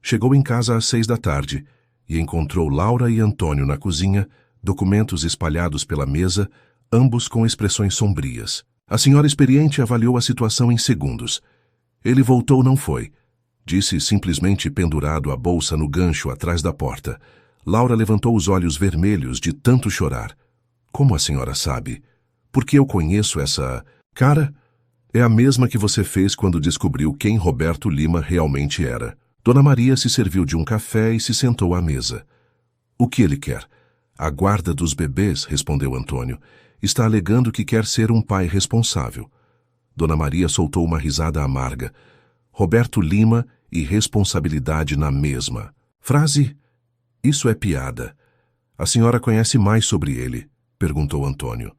chegou em casa às 6 da tarde e encontrou Laura e Antônio na cozinha, documentos espalhados pela mesa, ambos com expressões sombrias. A senhora experiente avaliou a situação em segundos. Ele voltou, não foi. Disse simplesmente pendurado a bolsa no gancho atrás da porta. Laura levantou os olhos vermelhos de tanto chorar. Como a senhora sabe? Porque eu conheço essa cara? É a mesma que você fez quando descobriu quem Roberto Lima realmente era. Dona Maria se serviu de um café e se sentou à mesa. O que ele quer? A guarda dos bebês, respondeu Antônio. Está alegando que quer ser um pai responsável. Dona Maria soltou uma risada amarga. Roberto Lima e responsabilidade na mesma. Frase? Isso é piada. A senhora conhece mais sobre ele? Perguntou Antônio.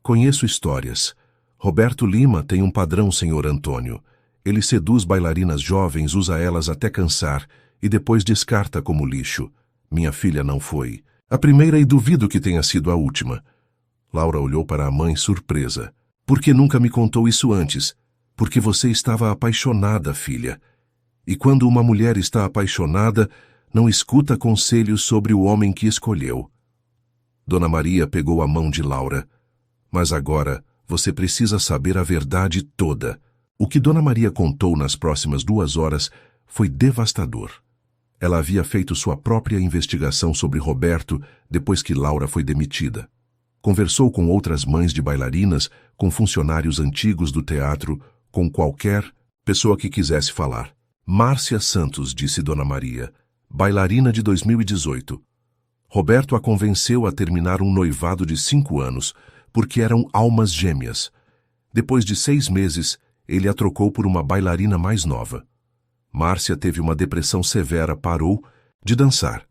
Conheço histórias. Roberto Lima tem um padrão, senhor Antônio. Ele seduz bailarinas jovens, usa elas até cansar e depois descarta como lixo. Minha filha não foi a primeira e duvido que tenha sido a última. Laura olhou para a mãe surpresa. Por que nunca me contou isso antes? Porque você estava apaixonada, filha. E quando uma mulher está apaixonada, não escuta conselhos sobre o homem que escolheu. Dona Maria pegou a mão de Laura. Mas agora você precisa saber a verdade toda. O que Dona Maria contou nas próximas 2 horas foi devastador. Ela havia feito sua própria investigação sobre Roberto depois que Laura foi demitida. Conversou com outras mães de bailarinas, com funcionários antigos do teatro, com qualquer pessoa que quisesse falar. Márcia Santos, disse Dona Maria, bailarina de 2018. Roberto a convenceu a terminar um noivado de 5 anos, porque eram almas gêmeas. Depois de 6 meses, ele a trocou por uma bailarina mais nova. Márcia teve uma depressão severa, parou de dançar.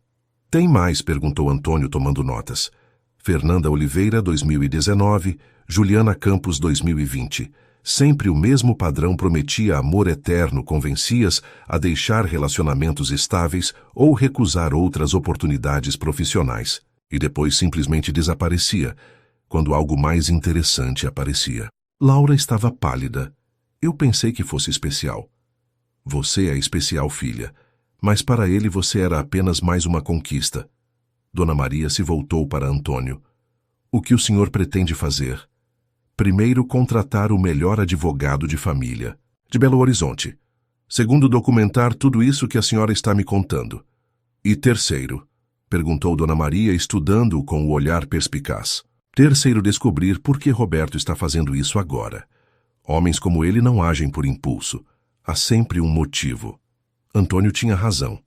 Tem mais? Perguntou Antônio, tomando notas. Fernanda Oliveira, 2019, Juliana Campos, 2020. Sempre o mesmo padrão, prometia amor eterno, convencia-as a deixar relacionamentos estáveis ou recusar outras oportunidades profissionais. E depois simplesmente desaparecia, quando algo mais interessante aparecia. Laura estava pálida. Eu pensei que fosse especial. Você é especial, filha, mas para ele você era apenas mais uma conquista. Dona Maria se voltou para Antônio. O que o senhor pretende fazer? Primeiro, contratar o melhor advogado de família, de Belo Horizonte. Segundo, documentar tudo isso que a senhora está me contando. E terceiro? Perguntou Dona Maria, estudando-o com o olhar perspicaz. Terceiro, descobrir por que Roberto está fazendo isso agora. Homens como ele não agem por impulso. Há sempre um motivo. Antônio tinha razão.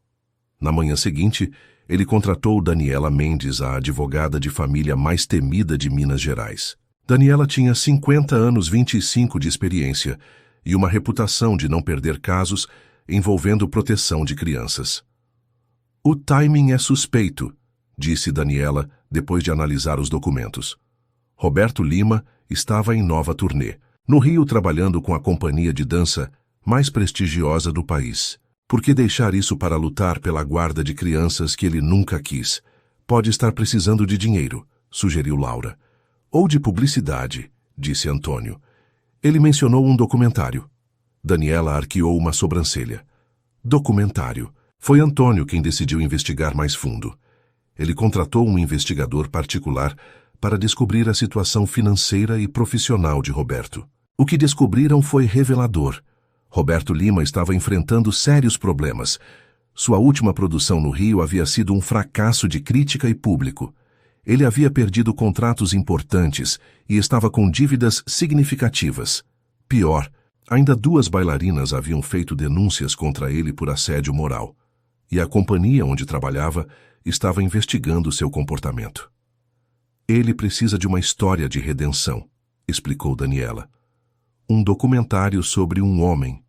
Na manhã seguinte, ele contratou Daniela Mendes, a advogada de família mais temida de Minas Gerais. Daniela tinha 50 anos, 25 de experiência e uma reputação de não perder casos envolvendo proteção de crianças. O timing é suspeito, disse Daniela depois de analisar os documentos. Roberto Lima estava em nova turnê, no Rio, trabalhando com a companhia de dança mais prestigiosa do país. Por que deixar isso para lutar pela guarda de crianças que ele nunca quis? Pode estar precisando de dinheiro, sugeriu Laura. Ou de publicidade, disse Antônio. Ele mencionou um documentário. Daniela arqueou uma sobrancelha. Documentário. Foi Antônio quem decidiu investigar mais fundo. Ele contratou um investigador particular para descobrir a situação financeira e profissional de Roberto. O que descobriram foi revelador. Roberto Lima estava enfrentando sérios problemas. Sua última produção no Rio havia sido um fracasso de crítica e público. Ele havia perdido contratos importantes e estava com dívidas significativas. Pior, ainda 2 bailarinas haviam feito denúncias contra ele por assédio moral. E a companhia onde trabalhava estava investigando seu comportamento. Ele precisa de uma história de redenção, explicou Daniela. Um documentário sobre um homem,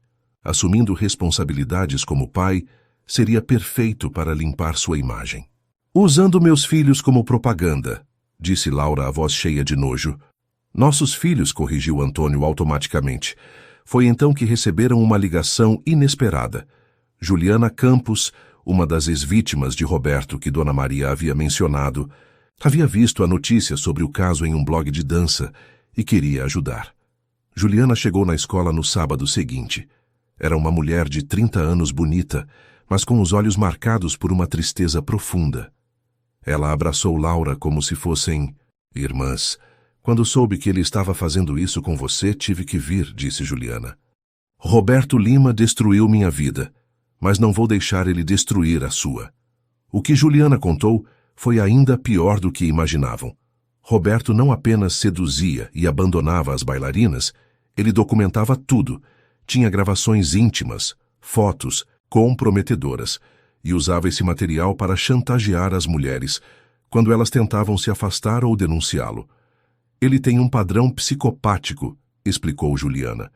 assumindo responsabilidades como pai, seria perfeito para limpar sua imagem. Usando meus filhos como propaganda, disse Laura, a voz cheia de nojo. Nossos filhos, corrigiu Antônio automaticamente. Foi então que receberam uma ligação inesperada. Juliana Campos, uma das ex-vítimas de Roberto que Dona Maria havia mencionado, havia visto a notícia sobre o caso em um blog de dança e queria ajudar. Juliana chegou na escola no sábado seguinte. Era uma mulher de 30 anos bonita, mas com os olhos marcados por uma tristeza profunda. Ela abraçou Laura como se fossem irmãs. Quando soube que ele estava fazendo isso com você, tive que vir, disse Juliana. Roberto Lima destruiu minha vida, mas não vou deixar ele destruir a sua. O que Juliana contou foi ainda pior do que imaginavam. Roberto não apenas seduzia e abandonava as bailarinas, ele documentava tudo. Tinha gravações íntimas, fotos comprometedoras, e usava esse material para chantagear as mulheres quando elas tentavam se afastar ou denunciá-lo. Ele tem um padrão psicopático, explicou Juliana.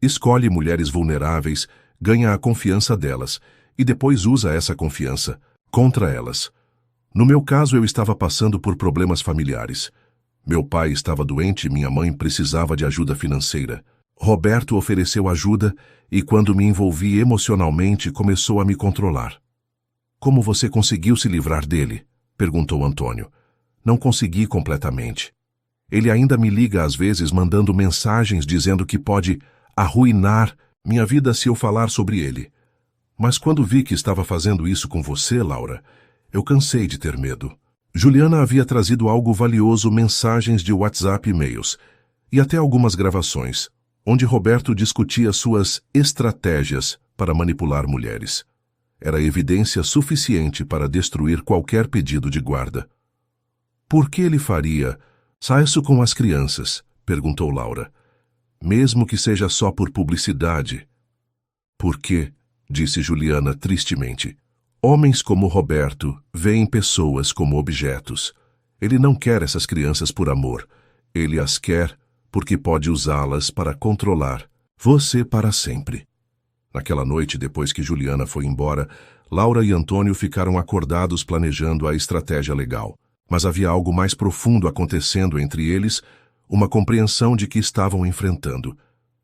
Escolhe mulheres vulneráveis, ganha a confiança delas e depois usa essa confiança contra elas. No meu caso, eu estava passando por problemas familiares. Meu pai estava doente e minha mãe precisava de ajuda financeira. Roberto ofereceu ajuda e, quando me envolvi emocionalmente, começou a me controlar. Como você conseguiu se livrar dele? Perguntou Antônio. Não consegui completamente. Ele ainda me liga às vezes mandando mensagens dizendo que pode arruinar minha vida se eu falar sobre ele. Mas quando vi que estava fazendo isso com você, Laura, eu cansei de ter medo. Juliana havia trazido algo valioso, mensagens de WhatsApp e e-mails, e até algumas gravações, onde Roberto discutia suas estratégias para manipular mulheres. Era evidência suficiente para destruir qualquer pedido de guarda. Por que ele faria isso com as crianças? Perguntou Laura. Mesmo que seja só por publicidade. Por quê? Disse Juliana tristemente. Homens como Roberto veem pessoas como objetos. Ele não quer essas crianças por amor. Ele as quer porque pode usá-las para controlar você para sempre. Naquela noite, depois que Juliana foi embora, Laura e Antônio ficaram acordados planejando a estratégia legal. Mas havia algo mais profundo acontecendo entre eles, uma compreensão de que estavam enfrentando.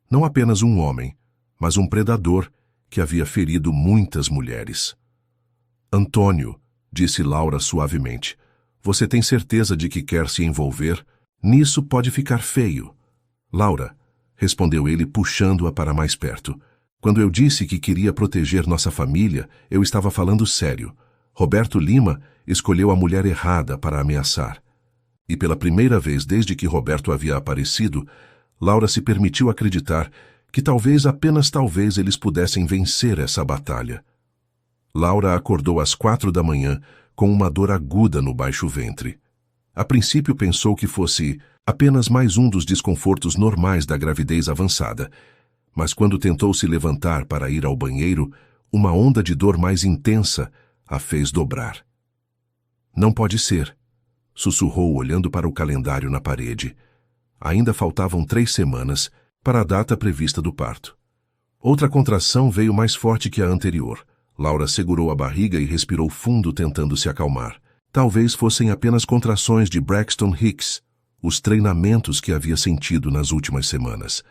Não apenas um homem, mas um predador que havia ferido muitas mulheres. Antônio, disse Laura suavemente, você tem certeza de que quer se envolver? Nisso pode ficar feio. Laura, respondeu ele puxando-a para mais perto. Quando eu disse que queria proteger nossa família, eu estava falando sério. Roberto Lima escolheu a mulher errada para ameaçar. E pela primeira vez desde que Roberto havia aparecido, Laura se permitiu acreditar que talvez, apenas talvez, eles pudessem vencer essa batalha. Laura acordou às 4 da manhã com uma dor aguda no baixo ventre. A princípio pensou que fosse apenas mais um dos desconfortos normais da gravidez avançada, mas quando tentou se levantar para ir ao banheiro, Uma onda de dor mais intensa a fez dobrar. Não pode ser, sussurrou olhando para o calendário na parede. Ainda faltavam 3 semanas para a data prevista do parto. Outra contração veio mais forte que a anterior. Laura segurou a barriga e respirou fundo tentando se acalmar. Talvez fossem apenas contrações de Braxton Hicks, os treinamentos que havia sentido nas últimas semanas.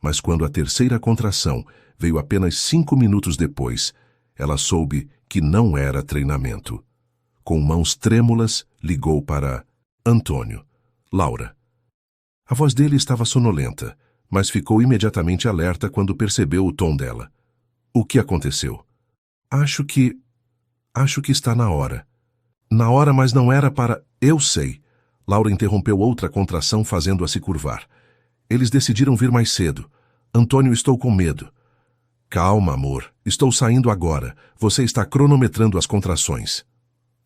Mas quando a terceira contração veio apenas 5 minutos depois, ela soube que não era treinamento. Com mãos trêmulas, ligou para Antônio. Laura. A voz dele estava sonolenta, mas ficou imediatamente alerta quando percebeu o tom dela. O que aconteceu? Acho que está na hora. Na hora, mas não era para... Eu sei. Laura interrompeu outra contração fazendo-a se curvar. Eles decidiram vir mais cedo. Antônio, estou com medo. Calma, amor. Estou saindo agora. Você está cronometrando as contrações.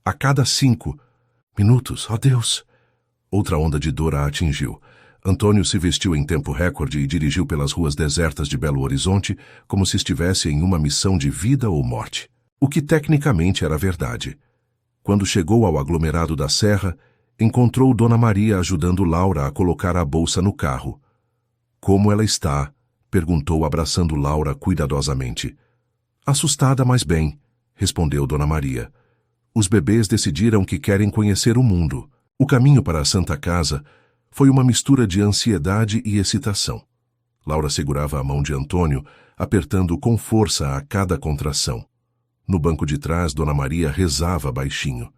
A cada 5 minutos, ó Deus! Outra onda de dor a atingiu. Antônio se vestiu em tempo recorde e dirigiu pelas ruas desertas de Belo Horizonte como se estivesse em uma missão de vida ou morte. O que tecnicamente era verdade. Quando chegou ao aglomerado da Serra, encontrou Dona Maria ajudando Laura a colocar a bolsa no carro. Como ela está? Perguntou abraçando Laura cuidadosamente. Assustada, mas bem, respondeu Dona Maria. Os bebês decidiram que querem conhecer o mundo. O caminho para a Santa Casa foi uma mistura de ansiedade e excitação. Laura segurava a mão de Antônio, apertando com força a cada contração. No banco de trás, Dona Maria rezava baixinho.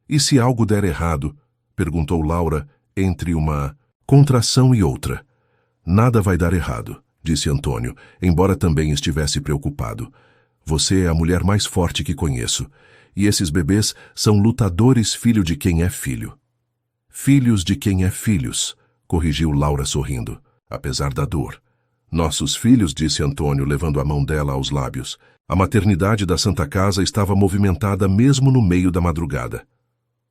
E se algo der errado? Perguntou Laura, entre uma contração e outra. Nada vai dar errado, disse Antônio, embora também estivesse preocupado. Você é a mulher mais forte que conheço. E esses bebês são lutadores, filho de quem é filho. Filhos de quem é filhos, corrigiu Laura sorrindo, apesar da dor. Nossos filhos, disse Antônio, levando a mão dela aos lábios. A maternidade da Santa Casa estava movimentada mesmo no meio da madrugada.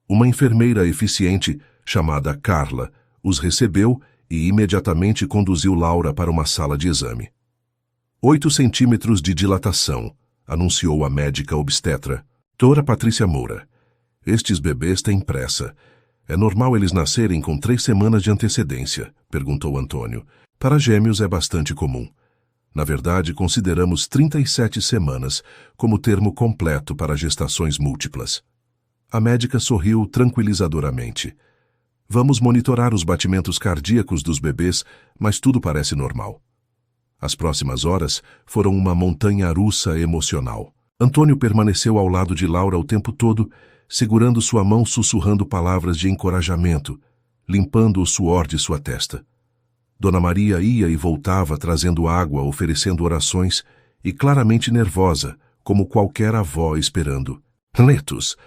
Uma enfermeira eficiente, chamada Carla, os recebeu e imediatamente conduziu Laura para uma sala de exame. 8 centímetros de dilatação, anunciou a médica obstetra. Doutora Patrícia Moura. Estes bebês têm pressa. É normal eles nascerem com 3 semanas de antecedência, perguntou Antônio. Para gêmeos é bastante comum. Na verdade, consideramos 37 semanas como termo completo para gestações múltiplas. A médica sorriu tranquilizadoramente. Vamos monitorar os batimentos cardíacos dos bebês, mas tudo parece normal. As próximas horas foram uma montanha-russa emocional. Antônio permaneceu ao lado de Laura o tempo todo, segurando sua mão, sussurrando palavras de encorajamento, limpando o suor de sua testa. Dona Maria ia e voltava trazendo água, oferecendo orações e claramente nervosa, como qualquer avó esperando. Letos,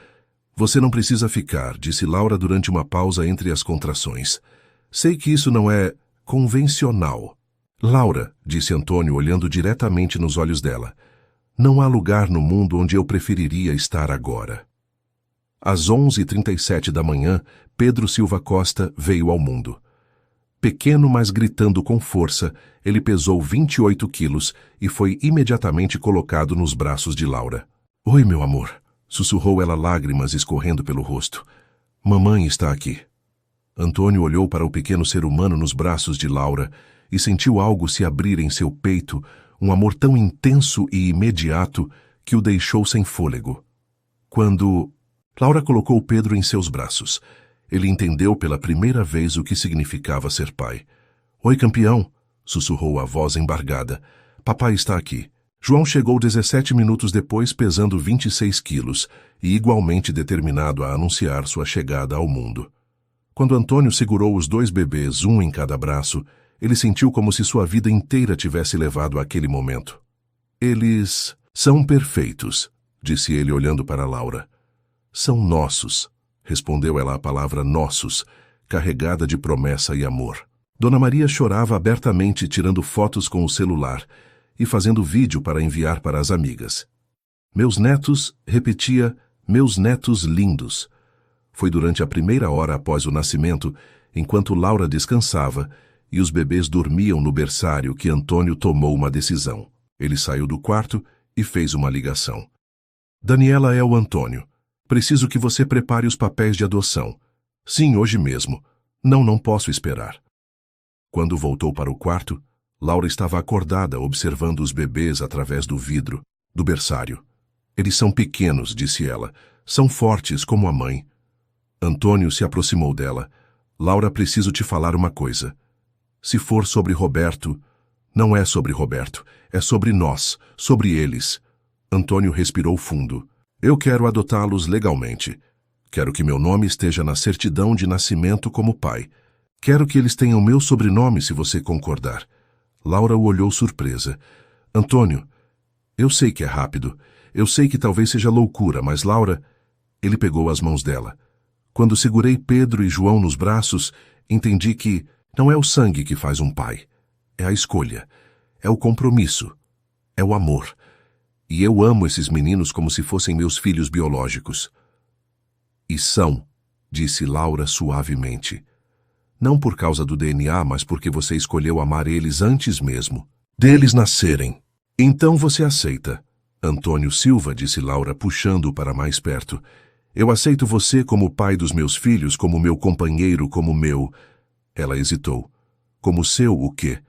você não precisa ficar, disse Laura durante uma pausa entre as contrações. Sei que isso não é convencional. Laura, disse Antônio olhando diretamente nos olhos dela, não há lugar no mundo onde eu preferiria estar agora. Às 11h37 da manhã, Pedro Silva Costa veio ao mundo. Pequeno, mas gritando com força, ele pesou 28 quilos e foi imediatamente colocado nos braços de Laura. Oi, meu amor, sussurrou ela, lágrimas escorrendo pelo rosto. Mamãe está aqui. Antônio olhou para o pequeno ser humano nos braços de Laura e sentiu algo se abrir em seu peito, um amor tão intenso e imediato que o deixou sem fôlego. Quando Laura colocou Pedro em seus braços, ele entendeu pela primeira vez o que significava ser pai. Oi, campeão, sussurrou a voz embargada. Papai está aqui. João chegou 17 minutos depois, pesando 26 quilos, e igualmente determinado a anunciar sua chegada ao mundo. Quando Antônio segurou os 2 bebês, um em cada braço, ele sentiu como se sua vida inteira tivesse levado àquele momento. Eles são perfeitos, disse ele olhando para Laura. São nossos, respondeu ela a palavra nossos, carregada de promessa e amor. Dona Maria chorava abertamente, tirando fotos com o celular e fazendo vídeo para enviar para as amigas. Meus netos, repetia, meus netos lindos. Foi durante a primeira hora após o nascimento, enquanto Laura descansava e os bebês dormiam no berçário, que Antônio tomou uma decisão. Ele saiu do quarto e fez uma ligação. Daniela, é o Antônio. Preciso que você prepare os papéis de adoção. Sim, hoje mesmo. Não posso esperar. Quando voltou para o quarto, Laura estava acordada observando os bebês através do vidro do berçário. Eles são pequenos, disse ela. São fortes como a mãe. Antônio se aproximou dela. Laura, preciso te falar uma coisa. Se for sobre Roberto, não é sobre Roberto, é sobre nós, sobre eles. Antônio respirou fundo. Eu quero adotá-los legalmente. Quero que meu nome esteja na certidão de nascimento como pai. Quero que eles tenham meu sobrenome, se você concordar. Laura o olhou surpresa. Antônio, eu sei que é rápido. Eu sei que talvez seja loucura, mas Laura... Ele pegou as mãos dela. Quando segurei Pedro e João nos braços, entendi que não é o sangue que faz um pai. É a escolha. É o compromisso. É o amor. E eu amo esses meninos como se fossem meus filhos biológicos. E são, disse Laura suavemente. Não por causa do DNA, mas porque você escolheu amar eles antes mesmo deles nascerem. Então você aceita. Antônio Silva, disse Laura, puxando-o para mais perto. Eu aceito você como pai dos meus filhos, como meu companheiro, como meu... Ela hesitou. Como seu o quê?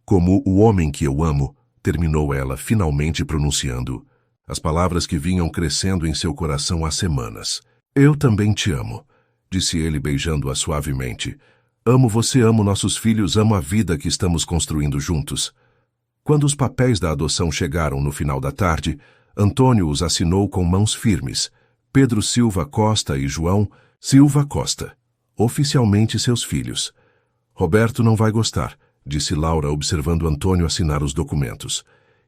Como o homem que eu amo, terminou ela, finalmente pronunciando as palavras que vinham crescendo em seu coração há semanas. Eu também te amo, disse ele beijando-a suavemente. Amo você, amo nossos filhos, amo a vida que estamos construindo juntos. Quando os papéis da adoção chegaram no final da tarde, Antônio os assinou com mãos firmes. Pedro Silva Costa e João Silva Costa, oficialmente seus filhos. Roberto não vai gostar, disse Laura, observando Antônio assinar os documentos.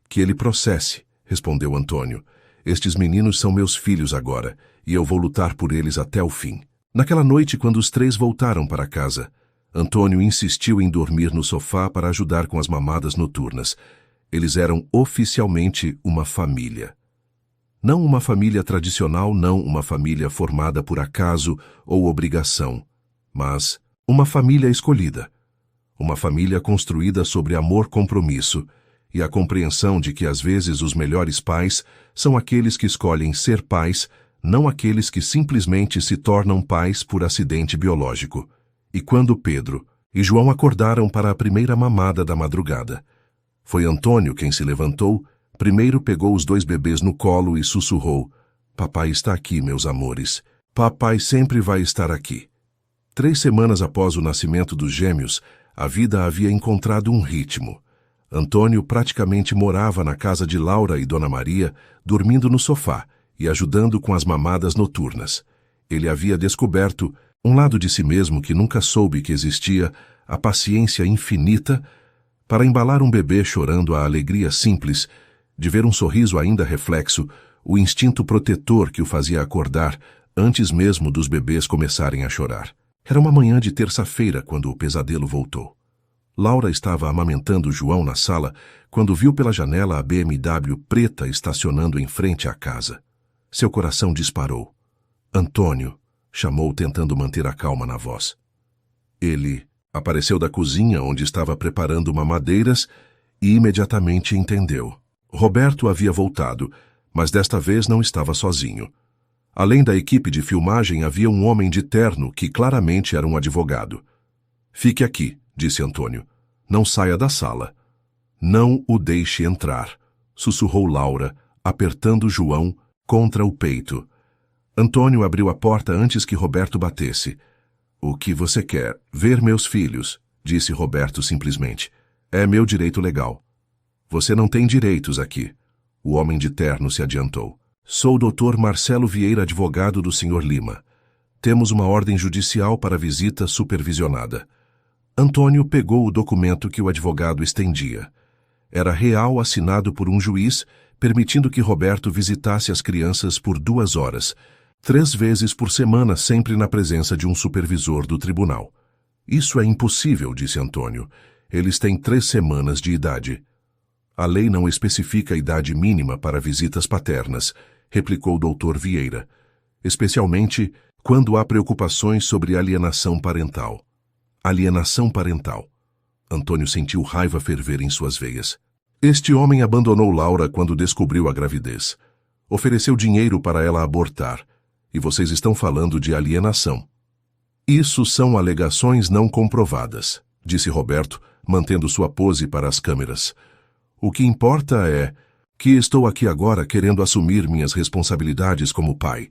Que ele processe, respondeu Antônio. Estes meninos são meus filhos agora, e eu vou lutar por eles até o fim. Naquela noite, quando os três voltaram para casa, Antônio insistiu em dormir no sofá para ajudar com as mamadas noturnas. Eles eram oficialmente uma família. Não uma família tradicional, não uma família formada por acaso ou obrigação, mas uma família escolhida. Uma família construída sobre amor, compromisso e a compreensão de que às vezes os melhores pais são aqueles que escolhem ser pais, não aqueles que simplesmente se tornam pais por acidente biológico. E quando Pedro e João acordaram para a primeira mamada da madrugada, foi Antônio quem se levantou, primeiro pegou os dois bebês no colo e sussurrou: Papai está aqui, meus amores. Papai sempre vai estar aqui. 3 semanas após o nascimento dos gêmeos, a vida havia encontrado um ritmo. Antônio praticamente morava na casa de Laura e Dona Maria, dormindo no sofá e ajudando com as mamadas noturnas. Ele havia descoberto um lado de si mesmo que nunca soube que existia, a paciência infinita para embalar um bebê chorando a alegria simples de ver um sorriso ainda reflexo, o instinto protetor que o fazia acordar antes mesmo dos bebês começarem a chorar. Era uma manhã de terça-feira quando o pesadelo voltou. Laura estava amamentando João na sala quando viu pela janela a BMW preta estacionando em frente à casa. Seu coração disparou. Antônio, chamou tentando manter a calma na voz. Ele apareceu da cozinha onde estava preparando mamadeiras e imediatamente entendeu. Roberto havia voltado, mas desta vez não estava sozinho. Além da equipe de filmagem, havia um homem de terno que claramente era um advogado. Fique aqui, disse Antônio. Não saia da sala. Não o deixe entrar, sussurrou Laura, apertando João contra o peito. Antônio abriu a porta antes que Roberto batesse. O que você quer? Ver meus filhos, disse Roberto simplesmente. É meu direito legal. Você não tem direitos aqui. O homem de terno se adiantou. Sou o Dr. Marcelo Vieira, advogado do Sr. Lima. Temos uma ordem judicial para visita supervisionada. Antônio pegou o documento que o advogado estendia. Era real, assinado por um juiz, permitindo que Roberto visitasse as crianças por 2 horas, 3 vezes por semana, sempre na presença de um supervisor do tribunal. Isso é impossível, disse Antônio. Eles têm 3 semanas de idade. A lei não especifica a idade mínima para visitas paternas, replicou o Dr. Vieira, especialmente quando há preocupações sobre alienação parental. Alienação parental. Antônio sentiu raiva ferver em suas veias. Este homem abandonou Laura quando descobriu a gravidez. Ofereceu dinheiro para ela abortar. E vocês estão falando de alienação. Isso são alegações não comprovadas, disse Roberto, mantendo sua pose para as câmeras. O que importa é que estou aqui agora querendo assumir minhas responsabilidades como pai.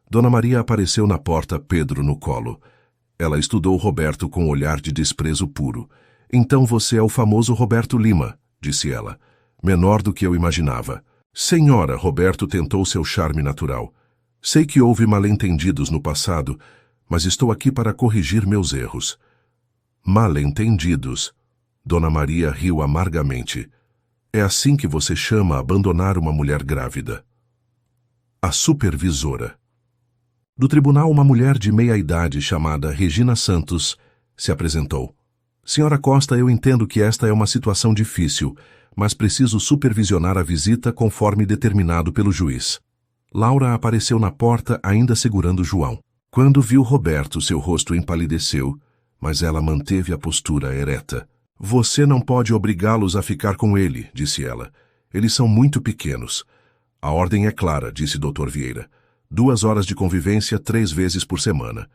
Dona Maria apareceu na porta, Pedro no colo. Ela estudou Roberto com um olhar de desprezo puro. Então você é o famoso Roberto Lima, disse ela. Menor do que eu imaginava. Senhora, Roberto tentou seu charme natural. Sei que houve mal-entendidos no passado, mas estou aqui para corrigir meus erros. Mal-entendidos? Dona Maria riu amargamente. É assim que você chama abandonar uma mulher grávida. A supervisora. Do tribunal, uma mulher de meia-idade chamada Regina Santos se apresentou. Senhora Costa, eu entendo que esta é uma situação difícil, mas preciso supervisionar a visita conforme determinado pelo juiz. Laura apareceu na porta ainda segurando João. Quando viu Roberto, seu rosto empalideceu, mas ela manteve a postura ereta. Você não pode obrigá-los a ficar com ele, disse ela. Eles são muito pequenos. A ordem é clara, disse Dr. Vieira. 2 horas de convivência 3 vezes por semana.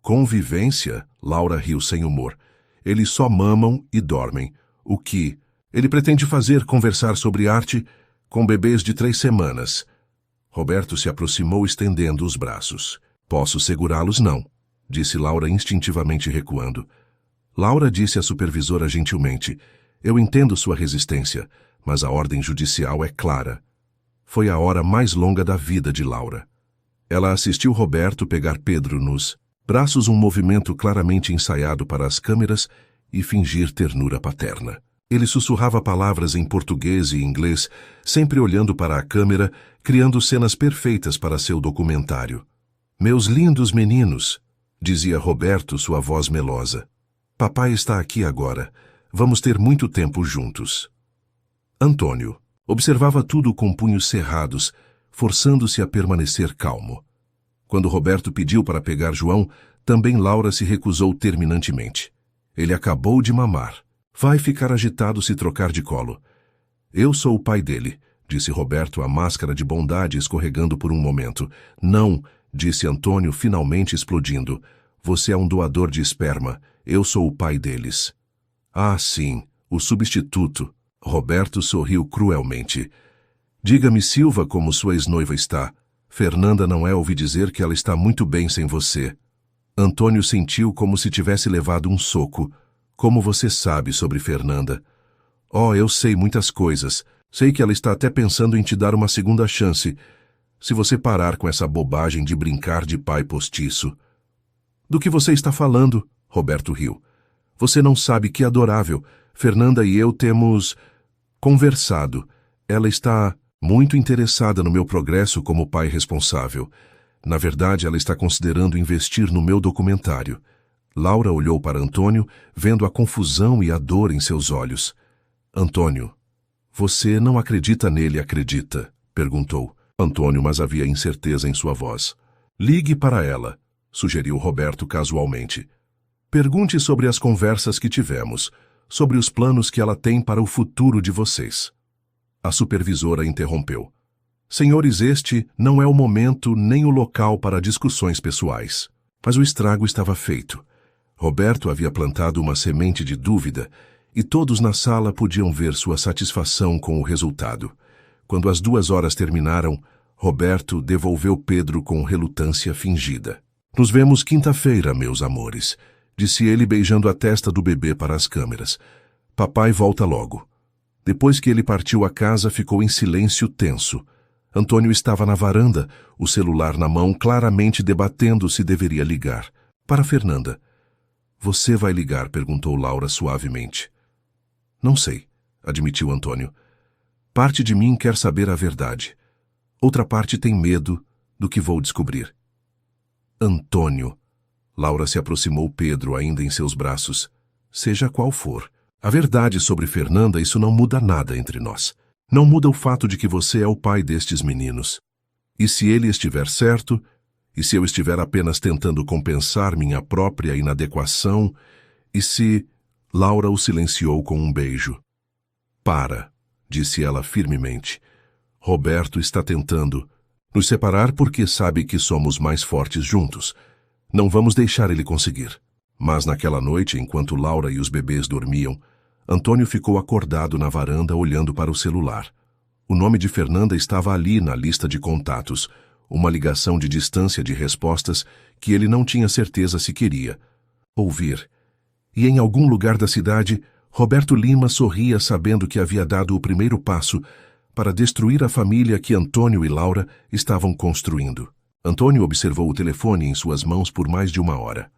Convivência? Laura riu sem humor. Eles só mamam e dormem. O que ele pretende fazer? Conversar sobre arte com bebês de 3 semanas. Roberto se aproximou estendendo os braços. Posso segurá-los, não, disse Laura instintivamente recuando. Laura, disse a supervisora gentilmente, eu entendo sua resistência, mas a ordem judicial é clara. Foi a hora mais longa da vida de Laura. Ela assistiu Roberto pegar Pedro nos braços, um movimento claramente ensaiado para as câmeras, e fingir ternura paterna. Ele sussurrava palavras em português e inglês, sempre olhando para a câmera, criando cenas perfeitas para seu documentário. Meus lindos meninos, dizia Roberto, sua voz melosa. Papai está aqui agora. Vamos ter muito tempo juntos. Antônio observava tudo com punhos cerrados, forçando-se a permanecer calmo. Quando Roberto pediu para pegar João, também Laura se recusou terminantemente. Ele acabou de mamar. Vai ficar agitado se trocar de colo. Eu sou o pai dele, disse Roberto, a máscara de bondade escorregando por um momento. Não, disse Antônio, finalmente explodindo. Você é um doador de esperma. Eu sou o pai deles. Ah, sim, o substituto. Roberto sorriu cruelmente. Diga-me, Silva, como sua ex-noiva está. Fernanda não é, ouvi dizer que ela está muito bem sem você. Antônio sentiu como se tivesse levado um soco. Como você sabe sobre Fernanda? Oh, eu sei muitas coisas. Sei que ela está até pensando em te dar uma segunda chance, se você parar com essa bobagem de brincar de pai postiço. Do que você está falando? Roberto riu. Você não sabe que adorável. Fernanda e eu temos conversado. Ela está muito interessada no meu progresso como pai responsável. Na verdade, ela está considerando investir no meu documentário. Laura olhou para Antônio, vendo a confusão e a dor em seus olhos. Antônio, você não acredita nele, acredita? Perguntou. Antônio, mas havia incerteza em sua voz. Ligue para ela, sugeriu Roberto casualmente. Pergunte sobre as conversas que tivemos, sobre os planos que ela tem para o futuro de vocês. A supervisora interrompeu. Senhores, este não é o momento nem o local para discussões pessoais. Mas o estrago estava feito. Roberto havia plantado uma semente de dúvida e todos na sala podiam ver sua satisfação com o resultado. Quando as 2 horas terminaram, Roberto devolveu Pedro com relutância fingida. Nos vemos quinta-feira, meus amores, disse ele beijando a testa do bebê para as câmeras. Papai volta logo. Depois que ele partiu, a casa ficou em silêncio tenso. Antônio estava na varanda, o celular na mão, claramente debatendo se deveria ligar. Para Fernanda. Você vai ligar? Perguntou Laura suavemente. Não sei, admitiu Antônio. Parte de mim quer saber a verdade. Outra parte tem medo do que vou descobrir. Antônio. Laura se aproximou Pedro ainda em seus braços. Seja qual for. A verdade sobre Fernanda, isso não muda nada entre nós. Não muda o fato de que você é o pai destes meninos. E se ele estiver certo, e se eu estiver apenas tentando compensar minha própria inadequação, e se... Laura o silenciou com um beijo. Para, disse ela firmemente. Roberto está tentando nos separar porque sabe que somos mais fortes juntos. Não vamos deixar ele conseguir. Mas naquela noite, enquanto Laura e os bebês dormiam, Antônio ficou acordado na varanda olhando para o celular. O nome de Fernanda estava ali na lista de contatos, uma ligação de distância de respostas que ele não tinha certeza se queria ouvir. E em algum lugar da cidade, Roberto Lima sorria sabendo que havia dado o primeiro passo para destruir a família que Antônio e Laura estavam construindo. Antônio observou o telefone em suas mãos por mais de 1 hora.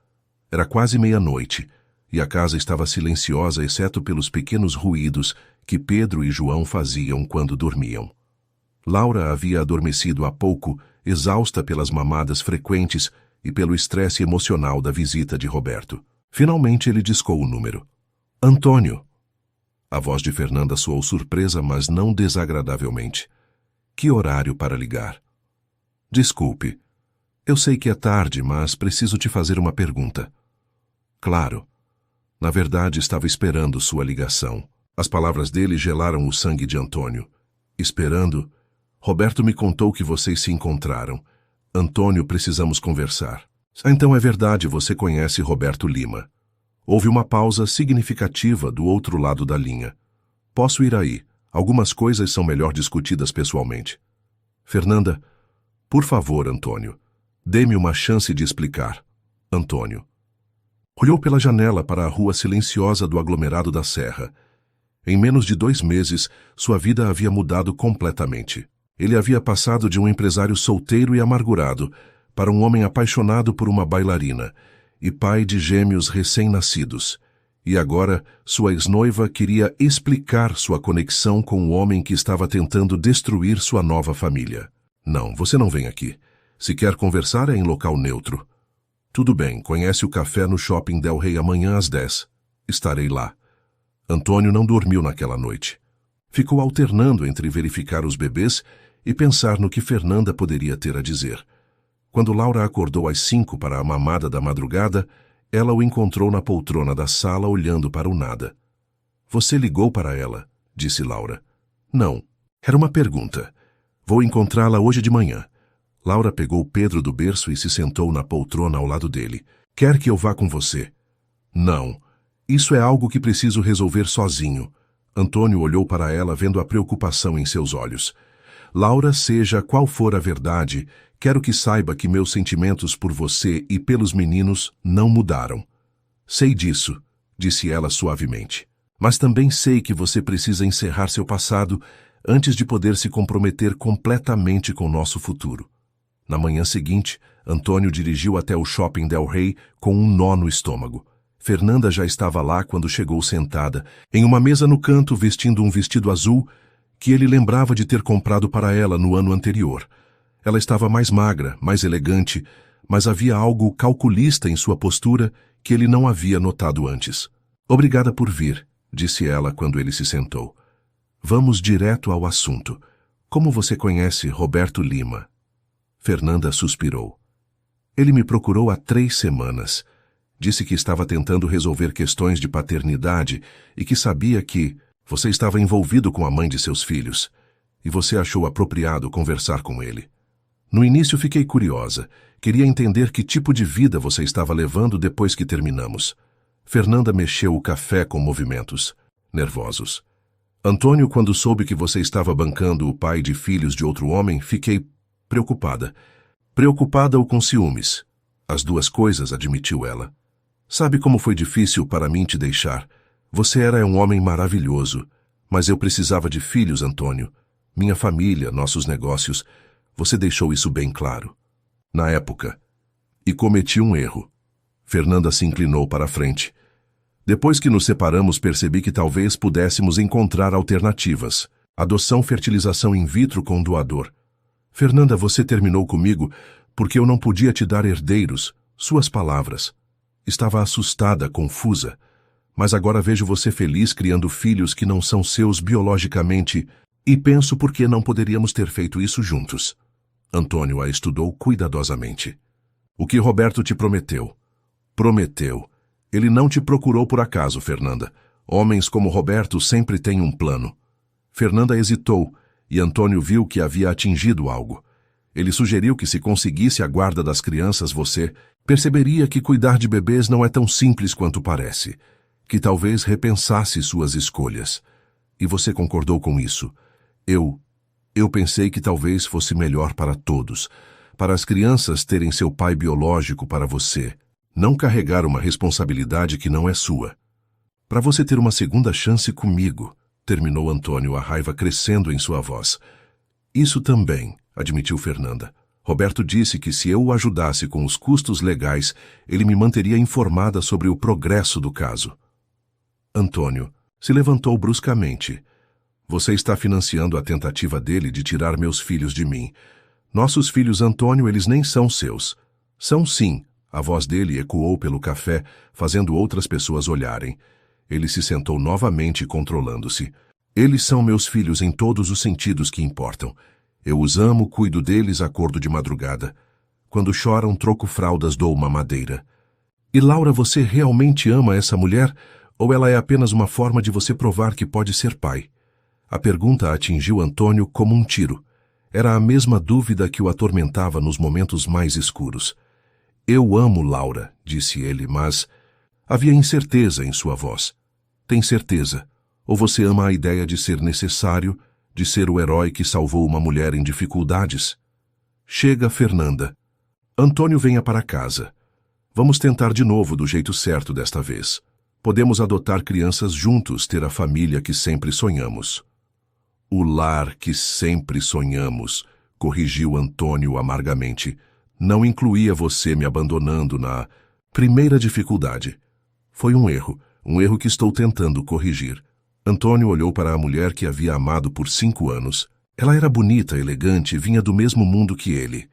Era quase meia-noite, e a casa estava silenciosa exceto pelos pequenos ruídos que Pedro e João faziam quando dormiam. Laura havia adormecido há pouco, exausta pelas mamadas frequentes e pelo estresse emocional da visita de Roberto. Finalmente ele discou o número. Antônio. A voz de Fernanda soou surpresa, mas não desagradavelmente. Que horário para ligar? Desculpe. Eu sei que é tarde, mas preciso te fazer uma pergunta. Claro. Na verdade, estava esperando sua ligação. As palavras dele gelaram o sangue de Antônio. Esperando? Roberto me contou que vocês se encontraram. Antônio, precisamos conversar. Então é verdade, você conhece Roberto Lima. Houve uma pausa significativa do outro lado da linha. Posso ir aí. Algumas coisas são melhor discutidas pessoalmente. Fernanda, por favor, Antônio, dê-me uma chance de explicar. Antônio. Olhou pela janela para a rua silenciosa do aglomerado da Serra. Em menos de 2 meses, sua vida havia mudado completamente. Ele havia passado de um empresário solteiro e amargurado para um homem apaixonado por uma bailarina e pai de gêmeos recém-nascidos. E agora, sua ex-noiva queria explicar sua conexão com o homem que estava tentando destruir sua nova família. Não, você não vem aqui. Se quer conversar, é em local neutro. Tudo bem, conhece o café no Shopping Del Rey amanhã às 10. Estarei lá. Antônio não dormiu naquela noite. Ficou alternando entre verificar os bebês e pensar no que Fernanda poderia ter a dizer. Quando Laura acordou às 5 para a mamada da madrugada, ela o encontrou na poltrona da sala olhando para o nada. Você ligou para ela, disse Laura. Não, era uma pergunta. Vou encontrá-la hoje de manhã. Laura pegou Pedro do berço e se sentou na poltrona ao lado dele. Quer que eu vá com você? Não. Isso é algo que preciso resolver sozinho. Antônio olhou para ela vendo a preocupação em seus olhos. Laura, seja qual for a verdade, quero que saiba que meus sentimentos por você e pelos meninos não mudaram. Sei disso, disse ela suavemente. Mas também sei que você precisa encerrar seu passado antes de poder se comprometer completamente com nosso futuro. Na manhã seguinte, Antônio dirigiu até o Shopping Del Rey com um nó no estômago. Fernanda já estava lá quando chegou sentada, em uma mesa no canto vestindo um vestido azul que ele lembrava de ter comprado para ela no ano anterior. Ela estava mais magra, mais elegante, mas havia algo calculista em sua postura que ele não havia notado antes. Obrigada por vir, disse ela quando ele se sentou. Vamos direto ao assunto. Como você conhece Roberto Lima? Fernanda suspirou. Ele me procurou há 3 semanas. Disse que estava tentando resolver questões de paternidade e que sabia que você estava envolvido com a mãe de seus filhos. E você achou apropriado conversar com ele. No início fiquei curiosa. Queria entender que tipo de vida você estava levando depois que terminamos. Fernanda mexeu o café com movimentos nervosos. Antônio, quando soube que você estava bancando o pai de filhos de outro homem, fiquei preocupada. Preocupada ou com ciúmes? As duas coisas, admitiu ela. Sabe como foi difícil para mim te deixar? Você era um homem maravilhoso, mas eu precisava de filhos, Antônio. Minha família, nossos negócios. Você deixou isso bem claro. Na época. E cometi um erro. Fernanda se inclinou para a frente. Depois que nos separamos, percebi que talvez pudéssemos encontrar alternativas. Adoção, fertilização in vitro com doador. Fernanda, você terminou comigo porque eu não podia te dar herdeiros. Suas palavras. Estava assustada, confusa. Mas agora vejo você feliz criando filhos que não são seus biologicamente e penso por que não poderíamos ter feito isso juntos. Antônio a estudou cuidadosamente. O que Roberto te prometeu? Prometeu. Ele não te procurou por acaso, Fernanda. Homens como Roberto sempre têm um plano. Fernanda hesitou, e Antônio viu que havia atingido algo. Ele sugeriu que se conseguisse a guarda das crianças você perceberia que cuidar de bebês não é tão simples quanto parece, que talvez repensasse suas escolhas. E você concordou com isso. Eu pensei que talvez fosse melhor para todos, para as crianças terem seu pai biológico para você, não carregar uma responsabilidade que não é sua. Para você ter uma segunda chance comigo, terminou Antônio, a raiva crescendo em sua voz. Isso também, admitiu Fernanda. Roberto disse que se eu o ajudasse com os custos legais, ele me manteria informada sobre o progresso do caso. Antônio se levantou bruscamente. Você está financiando a tentativa dele de tirar meus filhos de mim. Nossos filhos, Antônio, eles nem são seus. São sim. A voz dele ecoou pelo café, fazendo outras pessoas olharem. Ele se sentou novamente, controlando-se. Eles são meus filhos em todos os sentidos que importam. Eu os amo, cuido deles, acordo de madrugada. Quando choram, troco fraldas, dou uma madeira. E Laura, você realmente ama essa mulher? Ou ela é apenas uma forma de você provar que pode ser pai? A pergunta atingiu Antônio como um tiro. Era a mesma dúvida que o atormentava nos momentos mais escuros. Eu amo Laura, disse ele, mas... Havia incerteza em sua voz. Tem certeza? Ou você ama a ideia de ser necessário, de ser o herói que salvou uma mulher em dificuldades? Chega, Fernanda. Antônio, venha para casa. Vamos tentar de novo do jeito certo desta vez. Podemos adotar crianças juntos, ter a família que sempre sonhamos. O lar que sempre sonhamos, corrigiu Antônio amargamente. Não incluía você me abandonando na primeira dificuldade. Foi um erro que estou tentando corrigir. Antônio olhou para a mulher que havia amado por 5 anos. Ela era bonita, elegante, vinha do mesmo mundo que ele.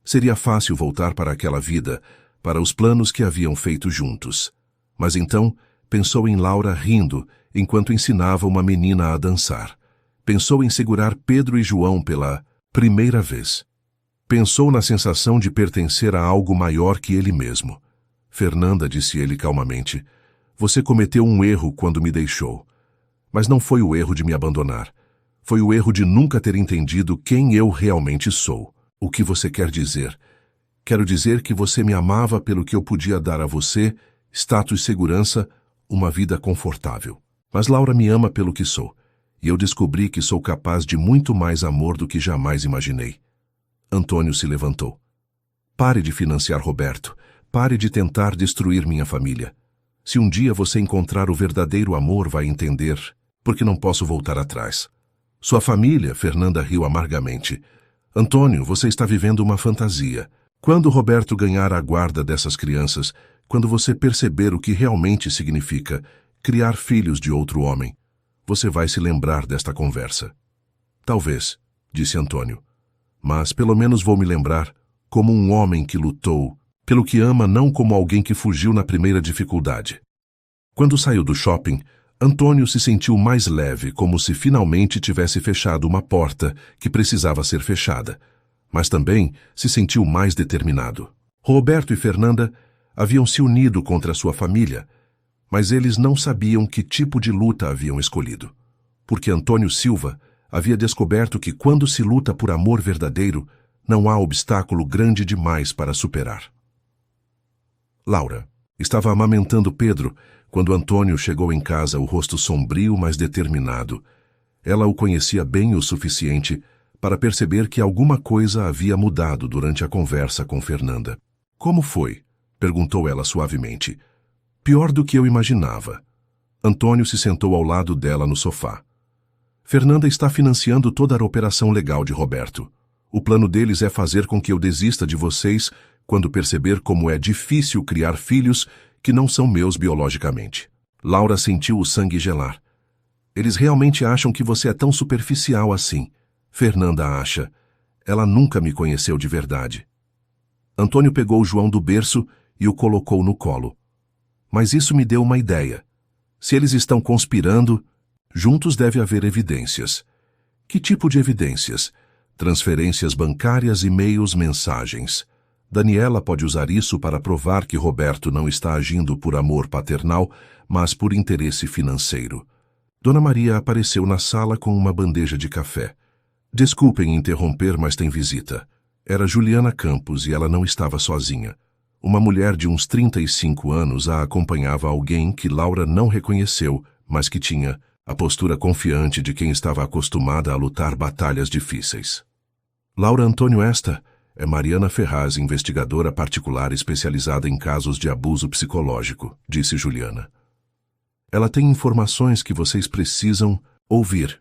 Seria fácil voltar para aquela vida, para os planos que haviam feito juntos. Mas então pensou em Laura rindo, enquanto ensinava uma menina a dançar. Pensou em segurar Pedro e João pela primeira vez. Pensou na sensação de pertencer a algo maior que ele mesmo. Fernanda, disse ele calmamente, você cometeu um erro quando me deixou. Mas não foi o erro de me abandonar. Foi o erro de nunca ter entendido quem eu realmente sou. O que você quer dizer? Quero dizer que você me amava pelo que eu podia dar a você, status e segurança, uma vida confortável. Mas Laura me ama pelo que sou. E eu descobri que sou capaz de muito mais amor do que jamais imaginei. Antônio se levantou. Pare de financiar Roberto. Pare de tentar destruir minha família. Se um dia você encontrar o verdadeiro amor, vai entender, porque não posso voltar atrás. Sua família, Fernanda riu amargamente. Antônio, você está vivendo uma fantasia. Quando Roberto ganhar a guarda dessas crianças, quando você perceber o que realmente significa criar filhos de outro homem, você vai se lembrar desta conversa. Talvez, disse Antônio, mas pelo menos vou me lembrar como um homem que lutou, pelo que ama, não como alguém que fugiu na primeira dificuldade. Quando saiu do shopping, Antônio se sentiu mais leve, como se finalmente tivesse fechado uma porta que precisava ser fechada, mas também se sentiu mais determinado. Roberto e Fernanda haviam se unido contra sua família, mas eles não sabiam que tipo de luta haviam escolhido, porque Antônio Silva havia descoberto que quando se luta por amor verdadeiro, não há obstáculo grande demais para superar. Laura estava amamentando Pedro quando Antônio chegou em casa, o rosto sombrio, mas determinado. Ela o conhecia bem o suficiente para perceber que alguma coisa havia mudado durante a conversa com Fernanda. Como foi? Perguntou ela suavemente. Pior do que eu imaginava. Antônio se sentou ao lado dela no sofá. Fernanda está financiando toda a operação legal de Roberto. O plano deles é fazer com que eu desista de vocês quando perceber como é difícil criar filhos que não são meus biologicamente. Laura sentiu o sangue gelar. Eles realmente acham que você é tão superficial assim. Fernanda acha. Ela nunca me conheceu de verdade. Antônio pegou João do berço e o colocou no colo. Mas isso me deu uma ideia. Se eles estão conspirando, juntos deve haver evidências. Que tipo de evidências? Transferências bancárias, e-mails, mensagens. Daniela pode usar isso para provar que Roberto não está agindo por amor paternal, mas por interesse financeiro. Dona Maria apareceu na sala com uma bandeja de café. Desculpem interromper, mas tem visita. Era Juliana Campos e ela não estava sozinha. Uma mulher de uns 35 anos a acompanhava alguém que Laura não reconheceu, mas que tinha a postura confiante de quem estava acostumada a lutar batalhas difíceis. Laura Antônio, esta é Mariana Ferraz, investigadora particular especializada em casos de abuso psicológico, disse Juliana. Ela tem informações que vocês precisam ouvir.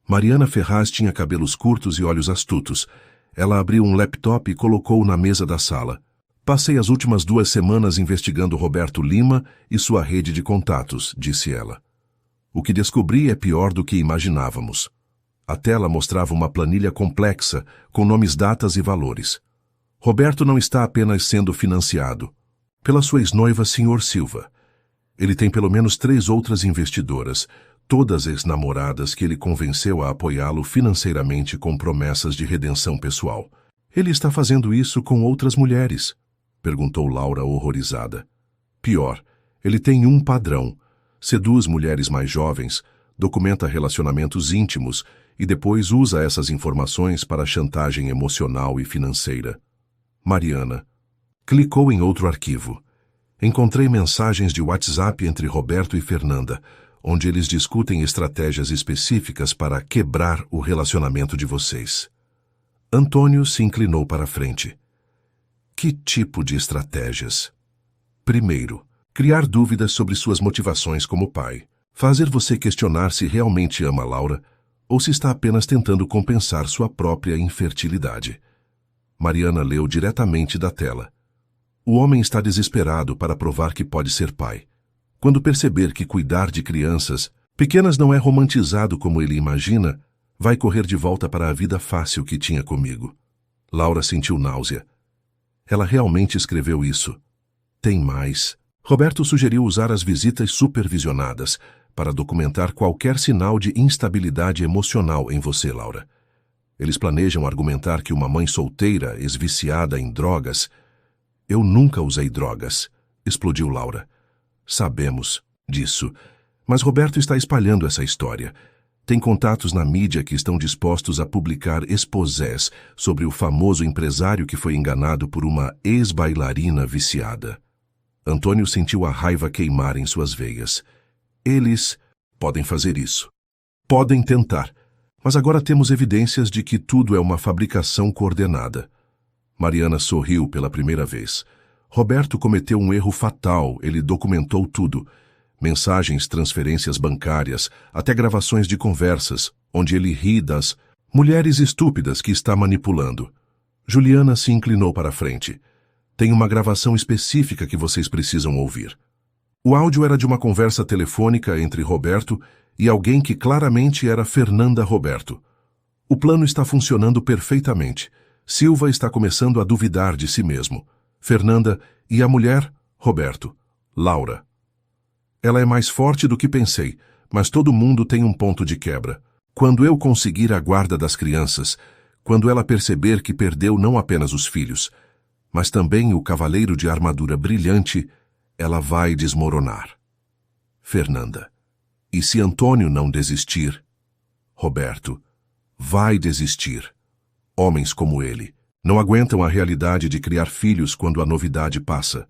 Mariana Ferraz tinha cabelos curtos e olhos astutos. Ela abriu um laptop e colocou-o na mesa da sala. Passei as últimas 2 semanas investigando Roberto Lima e sua rede de contatos, disse ela. O que descobri é pior do que imaginávamos. A tela mostrava uma planilha complexa, com nomes, datas e valores. Roberto não está apenas sendo financiado pela sua ex-noiva, Sr. Silva. Ele tem pelo menos 3 outras investidoras, todas ex-namoradas que ele convenceu a apoiá-lo financeiramente com promessas de redenção pessoal. Ele está fazendo isso com outras mulheres? Perguntou Laura horrorizada. Pior, ele tem um padrão. Seduz mulheres mais jovens, documenta relacionamentos íntimos e depois usa essas informações para chantagem emocional e financeira. Mariana clicou em outro arquivo. Encontrei mensagens de WhatsApp entre Roberto e Fernanda, onde eles discutem estratégias específicas para quebrar o relacionamento de vocês. Antônio se inclinou para a frente. Que tipo de estratégias? Primeiro, criar dúvidas sobre suas motivações como pai. Fazer você questionar se realmente ama Laura ou se está apenas tentando compensar sua própria infertilidade. Mariana leu diretamente da tela. O homem está desesperado para provar que pode ser pai. Quando perceber que cuidar de crianças pequenas não é romantizado como ele imagina, vai correr de volta para a vida fácil que tinha comigo. Laura sentiu náusea. Ela realmente escreveu isso. Tem mais. Roberto sugeriu usar as visitas supervisionadas para documentar qualquer sinal de instabilidade emocional em você, Laura. Eles planejam argumentar que uma mãe solteira, ex-viciada em drogas... Eu nunca usei drogas, explodiu Laura. Sabemos disso, mas Roberto está espalhando essa história. Tem contatos na mídia que estão dispostos a publicar exposés sobre o famoso empresário que foi enganado por uma ex-bailarina viciada. Antônio sentiu a raiva queimar em suas veias. Eles podem fazer isso. Podem tentar, mas agora temos evidências de que tudo é uma fabricação coordenada. Mariana sorriu pela primeira vez. Roberto cometeu um erro fatal, ele documentou tudo. Mensagens, transferências bancárias, até gravações de conversas, onde ele ri das mulheres estúpidas que está manipulando. Juliana se inclinou para a frente. Tem uma gravação específica que vocês precisam ouvir. O áudio era de uma conversa telefônica entre Roberto e alguém que claramente era Fernanda Roberto. O plano está funcionando perfeitamente. Silva está começando a duvidar de si mesmo. Fernanda e a mulher, Roberto. Laura. Ela é mais forte do que pensei, mas todo mundo tem um ponto de quebra. Quando eu conseguir a guarda das crianças, quando ela perceber que perdeu não apenas os filhos, mas também o cavaleiro de armadura brilhante, ela vai desmoronar. Fernanda. E se Antônio não desistir? Roberto. Vai desistir. Homens como ele não aguentam a realidade de criar filhos quando a novidade passa.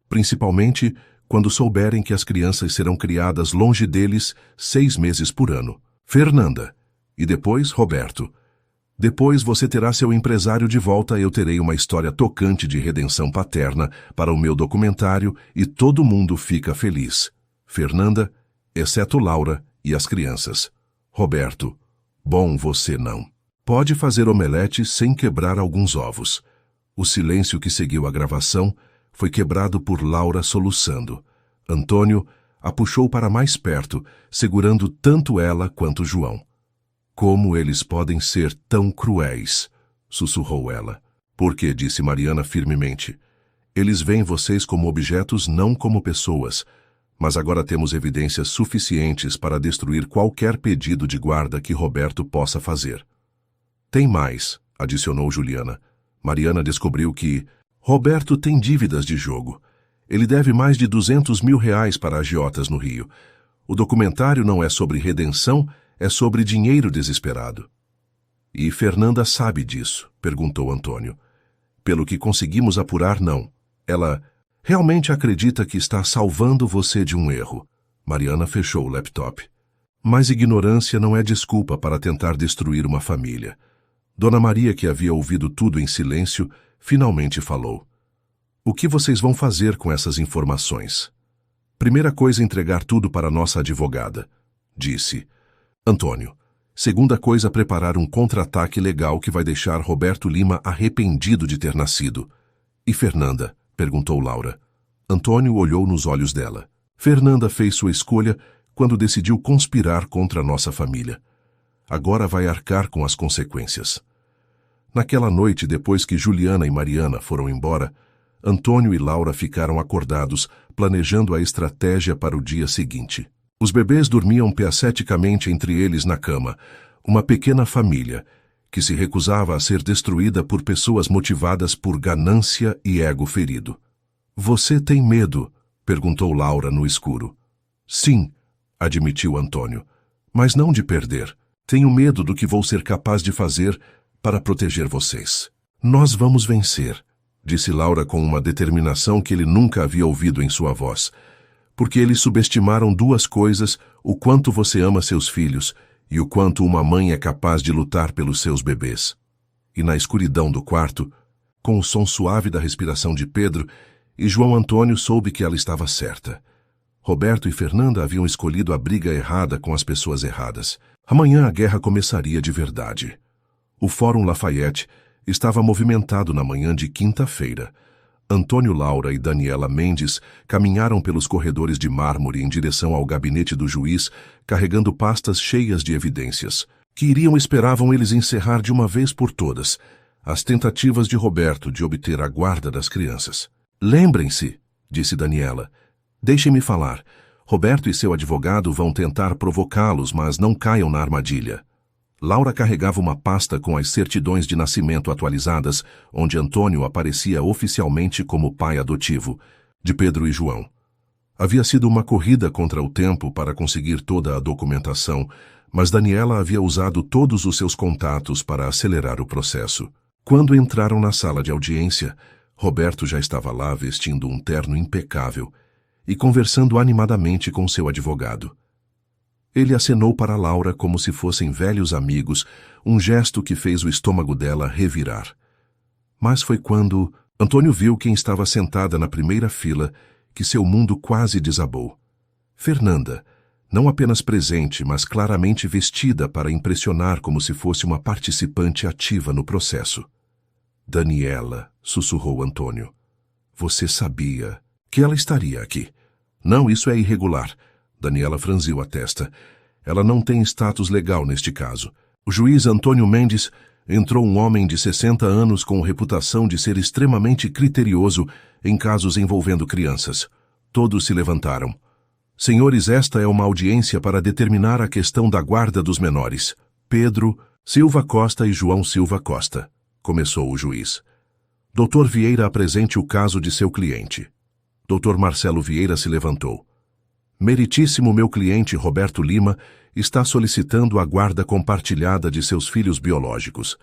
Principalmente quando souberem que as crianças serão criadas longe deles 6 meses por ano. Fernanda. E depois, Roberto. Depois você terá seu empresário de volta, eu terei uma história tocante de redenção paterna para o meu documentário e todo mundo fica feliz. Fernanda, exceto Laura e as crianças. Roberto. Bom, você não. Pode fazer omelete sem quebrar alguns ovos. O silêncio que seguiu a gravação foi quebrado por Laura soluçando. Antônio a puxou para mais perto, segurando tanto ela quanto João. Como eles podem ser tão cruéis? Sussurrou ela. Por quê? Disse Mariana firmemente. Eles veem vocês como objetos, não como pessoas. Mas agora temos evidências suficientes para destruir qualquer pedido de guarda que Roberto possa fazer. Tem mais, adicionou Juliana. Mariana descobriu que Roberto tem dívidas de jogo. Ele deve mais de R$ 200 mil para agiotas no Rio. O documentário não é sobre redenção, é sobre dinheiro desesperado. E Fernanda sabe disso, perguntou Antônio. Pelo que conseguimos apurar, não. Ela realmente acredita que está salvando você de um erro. Mariana fechou o laptop. Mas ignorância não é desculpa para tentar destruir uma família. Dona Maria, que havia ouvido tudo em silêncio, finalmente falou. O que vocês vão fazer com essas informações? Primeira coisa, entregar tudo para nossa advogada, disse Antônio. Segunda coisa, preparar um contra-ataque legal que vai deixar Roberto Lima arrependido de ter nascido. E Fernanda? Perguntou Laura. Antônio olhou nos olhos dela. Fernanda fez sua escolha quando decidiu conspirar contra nossa família. Agora vai arcar com as consequências. Naquela noite, depois que Juliana e Mariana foram embora, Antônio e Laura ficaram acordados, planejando a estratégia para o dia seguinte. Os bebês dormiam piaceticamente entre eles na cama, uma pequena família, que se recusava a ser destruída por pessoas motivadas por ganância e ego ferido. Você tem medo? Perguntou Laura no escuro. Sim, admitiu Antônio, mas não de perder. Tenho medo do que vou ser capaz de fazer para proteger vocês. Nós vamos vencer, disse Laura com uma determinação que ele nunca havia ouvido em sua voz. Porque eles subestimaram duas coisas: o quanto você ama seus filhos e o quanto uma mãe é capaz de lutar pelos seus bebês. E na escuridão do quarto, com o som suave da respiração de Pedro, e João Antônio soube que ela estava certa. Roberto e Fernanda haviam escolhido a briga errada com as pessoas erradas. Amanhã a guerra começaria de verdade. O Fórum Lafayette estava movimentado na manhã de quinta-feira. Antônio Laura e Daniela Mendes caminharam pelos corredores de mármore em direção ao gabinete do juiz, carregando pastas cheias de evidências. Que esperavam eles encerrar de uma vez por todas as tentativas de Roberto de obter a guarda das crianças. Lembrem-se, disse Daniela. Deixem-me falar. Roberto e seu advogado vão tentar provocá-los, mas não caiam na armadilha. Laura carregava uma pasta com as certidões de nascimento atualizadas, onde Antônio aparecia oficialmente como pai adotivo, de Pedro e João. Havia sido uma corrida contra o tempo para conseguir toda a documentação, mas Daniela havia usado todos os seus contatos para acelerar o processo. Quando entraram na sala de audiência, Roberto já estava lá vestindo um terno impecável e conversando animadamente com seu advogado. Ele acenou para Laura como se fossem velhos amigos, um gesto que fez o estômago dela revirar. Mas foi quando Antônio viu quem estava sentada na primeira fila que seu mundo quase desabou. Fernanda, não apenas presente, mas claramente vestida para impressionar como se fosse uma participante ativa no processo. Daniela, sussurrou Antônio. Você sabia que ela estaria aqui. Não, isso é irregular. Daniela franziu a testa. Ela não tem status legal neste caso. O juiz Antônio Mendes entrou um homem de 60 anos com reputação de ser extremamente criterioso em casos envolvendo crianças. Todos se levantaram. Senhores, esta é uma audiência para determinar a questão da guarda dos menores. Pedro Silva Costa e João Silva Costa, começou o juiz. Dr. Vieira, apresente o caso de seu cliente. Dr. Marcelo Vieira se levantou. Meritíssimo, meu cliente Roberto Lima está solicitando a guarda compartilhada de seus filhos biológicos.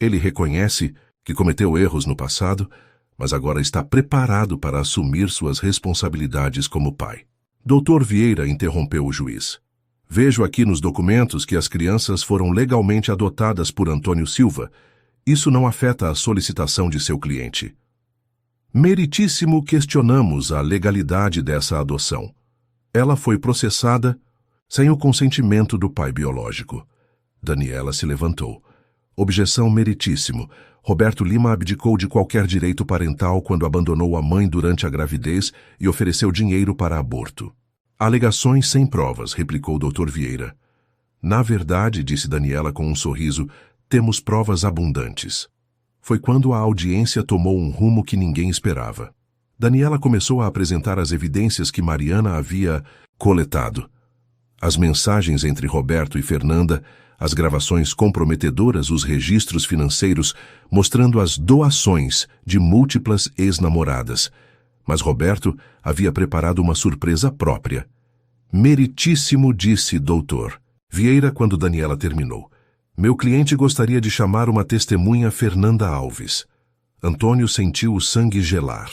Ele reconhece que cometeu erros no passado, mas agora está preparado para assumir suas responsabilidades como pai. Dr. Vieira, interrompeu o juiz. Vejo aqui nos documentos que as crianças foram legalmente adotadas por Antônio Silva. Isso não afeta a solicitação de seu cliente. Meritíssimo, questionamos a legalidade dessa adoção. Ela foi processada sem o consentimento do pai biológico. Daniela se levantou. Objeção, meritíssimo. Roberto Lima abdicou de qualquer direito parental quando abandonou a mãe durante a gravidez e ofereceu dinheiro para aborto. Alegações sem provas, replicou o Dr. Vieira. Na verdade, disse Daniela com um sorriso, temos provas abundantes. Foi quando a audiência tomou um rumo que ninguém esperava. Daniela começou a apresentar as evidências que Mariana havia coletado. As mensagens entre Roberto e Fernanda, as gravações comprometedoras, os registros financeiros, mostrando as doações de múltiplas ex-namoradas. Mas Roberto havia preparado uma surpresa própria. Meritíssimo, disse doutor Vieira quando Daniela terminou. Meu cliente gostaria de chamar uma testemunha, Fernanda Alves. Antônio sentiu o sangue gelar.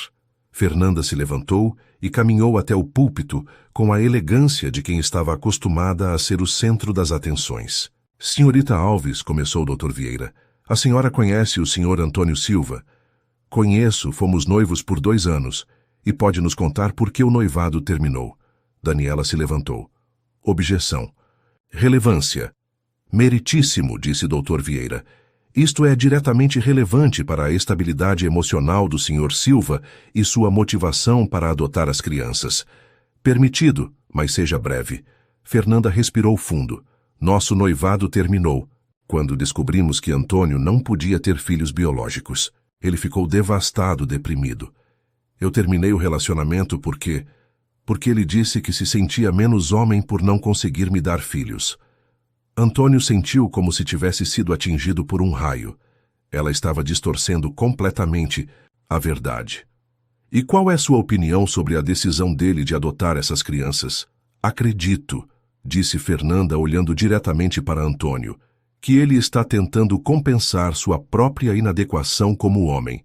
Fernanda se levantou e caminhou até o púlpito com a elegância de quem estava acostumada a ser o centro das atenções. Senhorita Alves, começou o Dr. Vieira, a senhora conhece o senhor Antônio Silva? Conheço, fomos noivos por 2 anos. E pode nos contar por que o noivado terminou. Daniela se levantou. Objeção. Relevância. Meritíssimo, disse Dr. Vieira. Isto é diretamente relevante para a estabilidade emocional do Sr. Silva e sua motivação para adotar as crianças. Permitido, mas seja breve. Fernanda respirou fundo. Nosso noivado terminou, quando descobrimos que Antônio não podia ter filhos biológicos. Ele ficou devastado, deprimido. Eu terminei o relacionamento porque ele disse que se sentia menos homem por não conseguir me dar filhos. Antônio sentiu como se tivesse sido atingido por um raio. Ela estava distorcendo completamente a verdade. E qual é sua opinião sobre a decisão dele de adotar essas crianças? Acredito, disse Fernanda olhando diretamente para Antônio, que ele está tentando compensar sua própria inadequação como homem,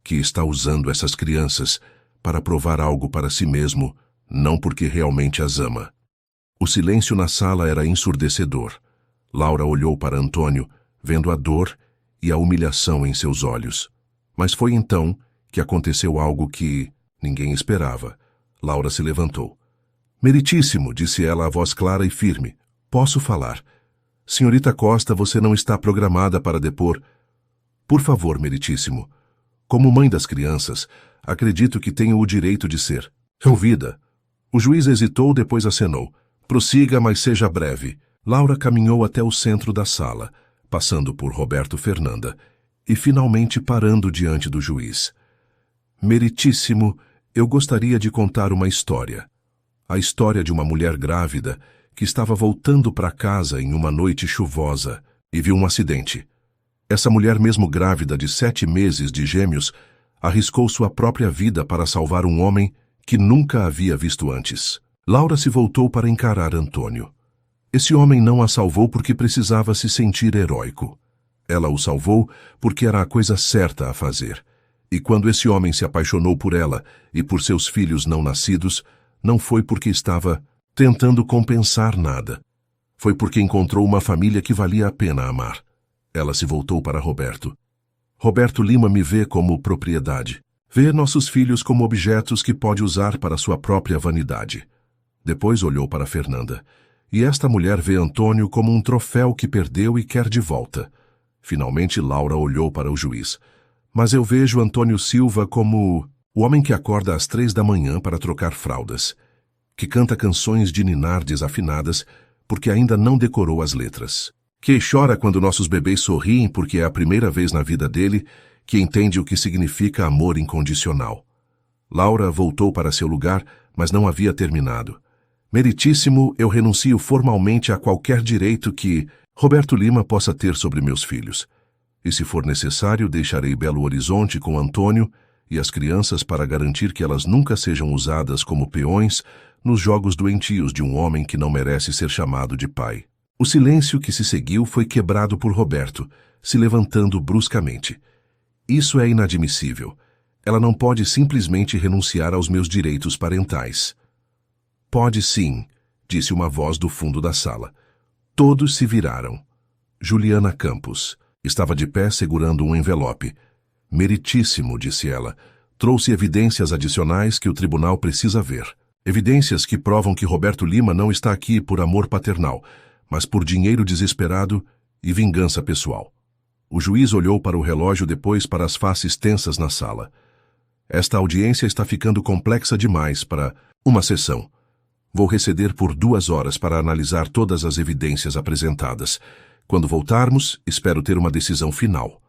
que está usando essas crianças para provar algo para si mesmo, não porque realmente as ama. O silêncio na sala era ensurdecedor. Laura olhou para Antônio, vendo a dor e a humilhação em seus olhos. Mas foi então que aconteceu algo que ninguém esperava. Laura se levantou. Meritíssimo, disse ela a voz clara e firme. Posso falar. Senhorita Costa, você não está programada para depor. Por favor, Meritíssimo. Como mãe das crianças, acredito que tenho o direito de ser ouvida. O juiz hesitou, depois acenou. Prossiga, mas seja breve. Laura caminhou até o centro da sala, passando por Roberto Fernanda, e finalmente parando diante do juiz. Meritíssimo, eu gostaria de contar uma história. A história de uma mulher grávida que estava voltando para casa em uma noite chuvosa e viu um acidente. Essa mulher, mesmo grávida de 7 meses de gêmeos, arriscou sua própria vida para salvar um homem que nunca havia visto antes. Laura se voltou para encarar Antônio. Esse homem não a salvou porque precisava se sentir heróico. Ela o salvou porque era a coisa certa a fazer. E quando esse homem se apaixonou por ela e por seus filhos não nascidos, não foi porque estava tentando compensar nada. Foi porque encontrou uma família que valia a pena amar. Ela se voltou para Roberto. Roberto Lima me vê como propriedade. Vê nossos filhos como objetos que pode usar para sua própria vanidade. Depois olhou para Fernanda. E esta mulher vê Antônio como um troféu que perdeu e quer de volta. Finalmente Laura olhou para o juiz. Mas eu vejo Antônio Silva como o homem que acorda às 3 da manhã para trocar fraldas, que canta canções de ninar desafinadas porque ainda não decorou as letras, que chora quando nossos bebês sorriem porque é a primeira vez na vida dele que entende o que significa amor incondicional. Laura voltou para seu lugar, mas não havia terminado. Meritíssimo, eu renuncio formalmente a qualquer direito que Roberto Lima possa ter sobre meus filhos. E se for necessário, deixarei Belo Horizonte com Antônio e as crianças para garantir que elas nunca sejam usadas como peões nos jogos doentios de um homem que não merece ser chamado de pai. O silêncio que se seguiu foi quebrado por Roberto, se levantando bruscamente. Isso é inadmissível. Ela não pode simplesmente renunciar aos meus direitos parentais. Pode sim, disse uma voz do fundo da sala. Todos se viraram. Juliana Campos estava de pé segurando um envelope. Meritíssimo, disse ela, trouxe evidências adicionais que o tribunal precisa ver. Evidências que provam que Roberto Lima não está aqui por amor paternal, mas por dinheiro desesperado e vingança pessoal. O juiz olhou para o relógio, depois para as faces tensas na sala. Esta audiência está ficando complexa demais para uma sessão. Vou receder por 2 horas para analisar todas as evidências apresentadas. Quando voltarmos, espero ter uma decisão final.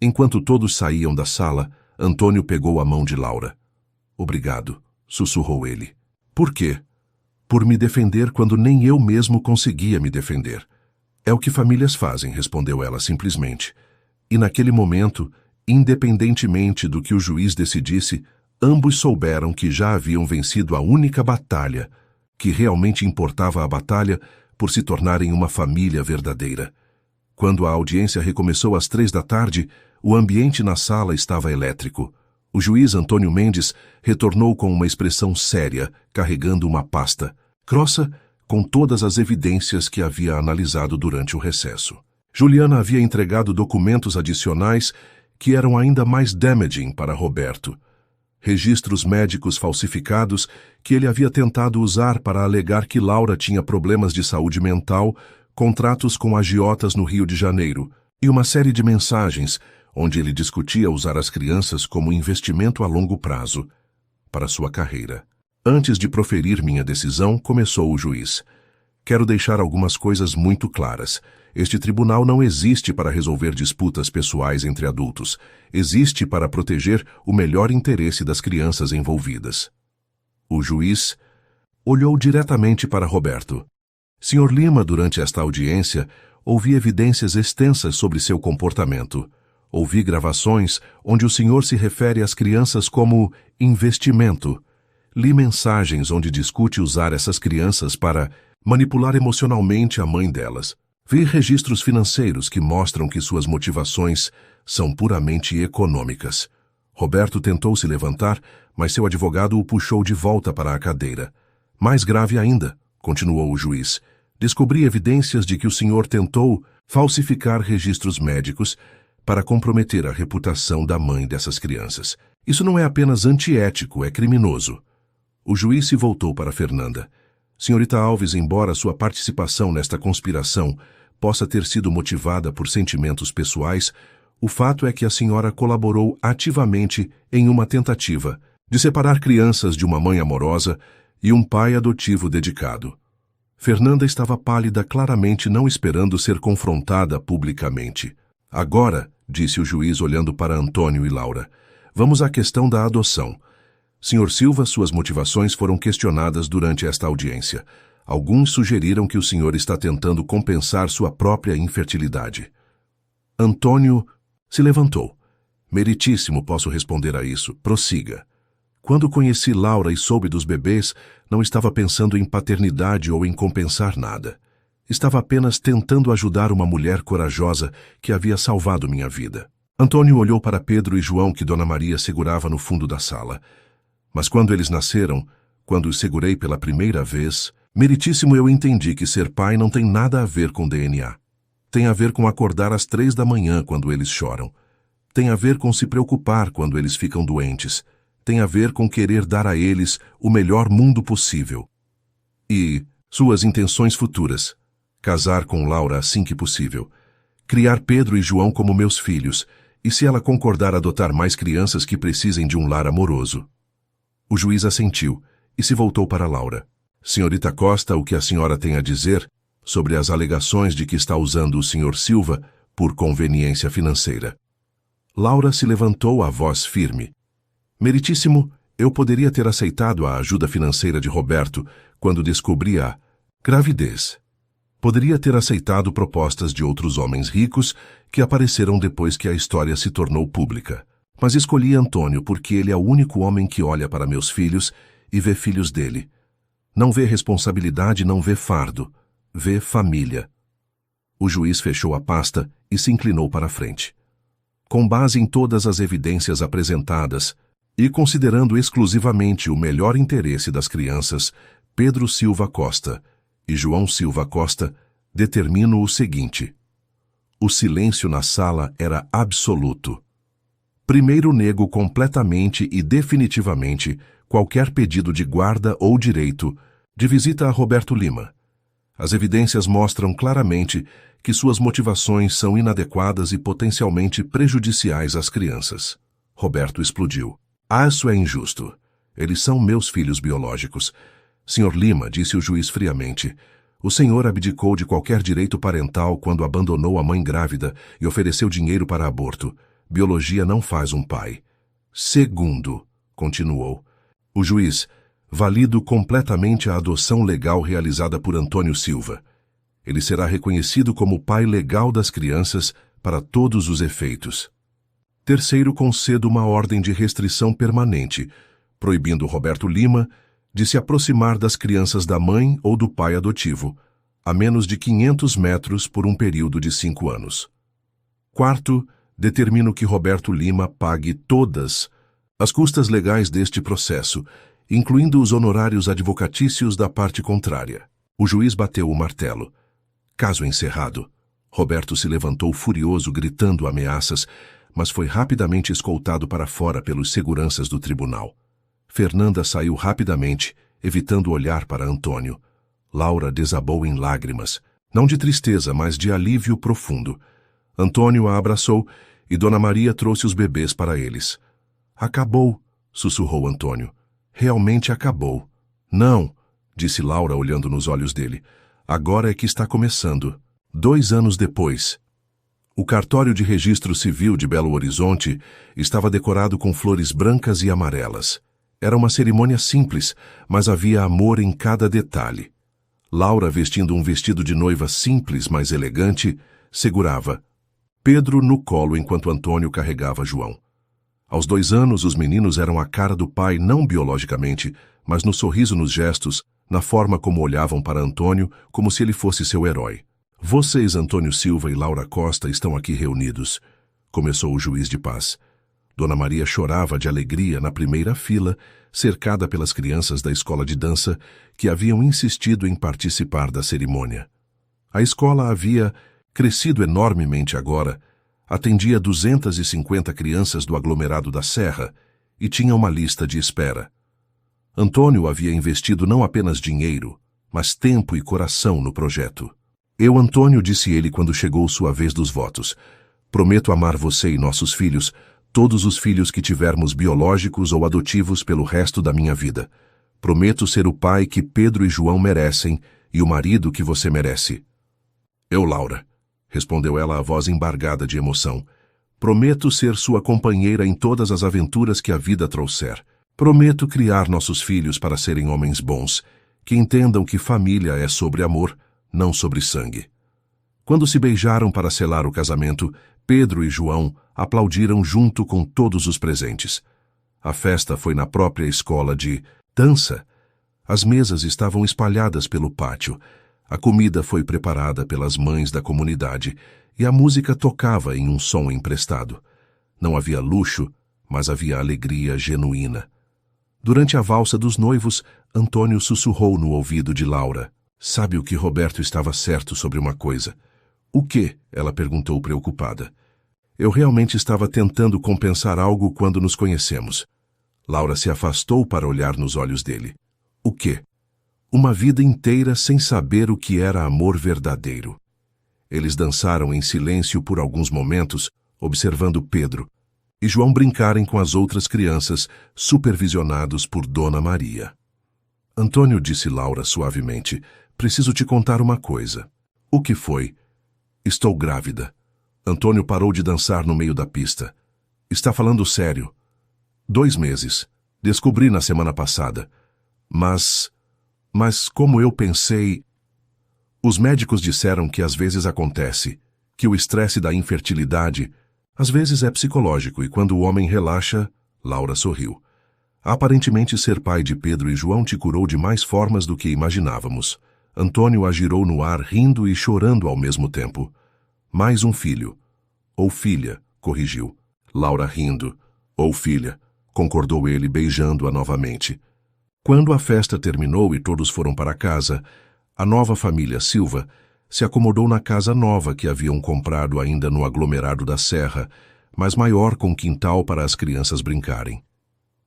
Enquanto todos saíam da sala, Antônio pegou a mão de Laura. Obrigado, sussurrou ele. Por quê? Por me defender quando nem eu mesmo conseguia me defender. É o que famílias fazem, respondeu ela simplesmente. E naquele momento, independentemente do que o juiz decidisse, ambos souberam que já haviam vencido a única batalha que realmente importava a batalha por se tornarem uma família verdadeira. Quando a audiência recomeçou às 3 da tarde, o ambiente na sala estava elétrico. O juiz Antônio Mendes retornou com uma expressão séria, carregando uma pasta grossa com todas as evidências que havia analisado durante o recesso. Juliana havia entregado documentos adicionais que eram ainda mais damaging para Roberto. Registros médicos falsificados que ele havia tentado usar para alegar que Laura tinha problemas de saúde mental, contratos com agiotas no Rio de Janeiro e uma série de mensagens onde ele discutia usar as crianças como investimento a longo prazo para sua carreira. Antes de proferir minha decisão, começou o juiz. Quero deixar algumas coisas muito claras. Este tribunal não existe para resolver disputas pessoais entre adultos. Existe para proteger o melhor interesse das crianças envolvidas. O juiz olhou diretamente para Roberto. Sr. Lima, durante esta audiência, ouvi evidências extensas sobre seu comportamento. Ouvi gravações onde o senhor se refere às crianças como investimento. Li mensagens onde discute usar essas crianças para manipular emocionalmente a mãe delas. Vi registros financeiros que mostram que suas motivações são puramente econômicas. Roberto tentou se levantar, mas seu advogado o puxou de volta para a cadeira. Mais grave ainda, continuou o juiz, descobri evidências de que o senhor tentou falsificar registros médicos para comprometer a reputação da mãe dessas crianças. Isso não é apenas antiético, é criminoso. O juiz se voltou para Fernanda. Senhorita Alves, embora sua participação nesta conspiração possa ter sido motivada por sentimentos pessoais, o fato é que a senhora colaborou ativamente em uma tentativa de separar crianças de uma mãe amorosa e um pai adotivo dedicado. Fernanda estava pálida, claramente não esperando ser confrontada publicamente. Agora, disse o juiz olhando para Antônio e Laura, vamos à questão da adoção. Sr. Silva, suas motivações foram questionadas durante esta audiência. Alguns sugeriram que o senhor está tentando compensar sua própria infertilidade. Antônio se levantou. Meritíssimo, posso responder a isso. Prossiga. Quando conheci Laura e soube dos bebês, não estava pensando em paternidade ou em compensar nada. Estava apenas tentando ajudar uma mulher corajosa que havia salvado minha vida. Antônio olhou para Pedro e João que Dona Maria segurava no fundo da sala. Mas quando eles nasceram, quando os segurei pela primeira vez, meritíssimo, eu entendi que ser pai não tem nada a ver com DNA. Tem a ver com acordar às 3 da manhã quando eles choram. Tem a ver com se preocupar quando eles ficam doentes. Tem a ver com querer dar a eles o melhor mundo possível. E suas intenções futuras. Casar com Laura assim que possível. Criar Pedro e João como meus filhos. E se ela concordar adotar mais crianças que precisem de um lar amoroso. O juiz assentiu e se voltou para Laura. Senhorita Costa, o que a senhora tem a dizer sobre as alegações de que está usando o Sr. Silva por conveniência financeira? Laura se levantou, a voz firme. Meritíssimo, eu poderia ter aceitado a ajuda financeira de Roberto quando descobri a gravidez. Poderia ter aceitado propostas de outros homens ricos que apareceram depois que a história se tornou pública. Mas escolhi Antônio porque ele é o único homem que olha para meus filhos e vê filhos dele. Não vê responsabilidade, não vê fardo. Vê família. O juiz fechou a pasta e se inclinou para a frente. Com base em todas as evidências apresentadas e considerando exclusivamente o melhor interesse das crianças, Pedro Silva Costa e João Silva Costa, determino o seguinte. O silêncio na sala era absoluto. Primeiro, nego completamente e definitivamente qualquer pedido de guarda ou direito de visita a Roberto Lima. As evidências mostram claramente que suas motivações são inadequadas e potencialmente prejudiciais às crianças. Roberto explodiu. Isso é injusto. Eles são meus filhos biológicos. Sr. Lima, disse o juiz friamente, o senhor abdicou de qualquer direito parental quando abandonou a mãe grávida e ofereceu dinheiro para aborto. Biologia não faz um pai. Segundo, continuou, o juiz, valido completamente a adoção legal realizada por Antônio Silva. Ele será reconhecido como pai legal das crianças para todos os efeitos. Terceiro, concedo uma ordem de restrição permanente, proibindo Roberto Lima de se aproximar das crianças da mãe ou do pai adotivo, a menos de 500 metros por um período de 5 anos. Quarto, determino que Roberto Lima pague todas as custas legais deste processo, incluindo os honorários advocatícios da parte contrária. O juiz bateu o martelo. Caso encerrado. Roberto se levantou furioso, gritando ameaças, mas foi rapidamente escoltado para fora pelos seguranças do tribunal. Fernanda saiu rapidamente, evitando olhar para Antônio. Laura desabou em lágrimas, não de tristeza, mas de alívio profundo. Antônio a abraçou e Dona Maria trouxe os bebês para eles. Acabou, sussurrou Antônio. Realmente acabou. Não, disse Laura olhando nos olhos dele. Agora é que está começando. 2 anos depois. O cartório de registro civil de Belo Horizonte estava decorado com flores brancas e amarelas. Era uma cerimônia simples, mas havia amor em cada detalhe. Laura, vestindo um vestido de noiva simples, mas elegante, segurava Pedro no colo enquanto Antônio carregava João. Aos 2 anos, os meninos eram a cara do pai, não biologicamente, mas no sorriso, nos gestos, na forma como olhavam para Antônio, como se ele fosse seu herói. Vocês, Antônio Silva e Laura Costa, estão aqui reunidos, começou o juiz de paz. Dona Maria chorava de alegria na primeira fila, cercada pelas crianças da escola de dança que haviam insistido em participar da cerimônia. A escola havia crescido enormemente agora, atendia 250 crianças do aglomerado da Serra e tinha uma lista de espera. Antônio havia investido não apenas dinheiro, mas tempo e coração no projeto. Eu, Antônio, disse ele quando chegou sua vez dos votos, prometo amar você e nossos filhos, todos os filhos que tivermos biológicos ou adotivos pelo resto da minha vida. Prometo ser o pai que Pedro e João merecem e o marido que você merece. Eu, Laura, respondeu ela, a voz embargada de emoção. Prometo ser sua companheira em todas as aventuras que a vida trouxer. Prometo criar nossos filhos para serem homens bons, que entendam que família é sobre amor, não sobre sangue. Quando se beijaram para selar o casamento, Pedro e João aplaudiram junto com todos os presentes. A festa foi na própria escola de dança. As mesas estavam espalhadas pelo pátio. A comida foi preparada pelas mães da comunidade e a música tocava em um som emprestado. Não havia luxo, mas havia alegria genuína. Durante a valsa dos noivos, Antônio sussurrou no ouvido de Laura. Sabe o que Roberto estava certo sobre uma coisa? O quê? Ela perguntou preocupada. Eu realmente estava tentando compensar algo quando nos conhecemos. Laura se afastou para olhar nos olhos dele. O quê? Uma vida inteira sem saber o que era amor verdadeiro. Eles dançaram em silêncio por alguns momentos, observando Pedro e João brincarem com as outras crianças, supervisionados por Dona Maria. Antônio, disse Laura suavemente, preciso te contar uma coisa. O que foi? Estou grávida. Antônio parou de dançar no meio da pista. Está falando sério. 2 meses. Descobri na semana passada. Mas como eu pensei... Os médicos disseram que às vezes acontece, que o estresse da infertilidade às vezes é psicológico e quando o homem relaxa... Laura sorriu. Aparentemente ser pai de Pedro e João te curou de mais formas do que imaginávamos. Antônio a girou no ar, rindo e chorando ao mesmo tempo. Mais um filho. Ou filha, corrigiu. Laura rindo. Ou filha, concordou ele, beijando-a novamente. Quando a festa terminou e todos foram para casa, a nova família Silva se acomodou na casa nova que haviam comprado ainda no aglomerado da Serra, mas maior, com quintal para as crianças brincarem.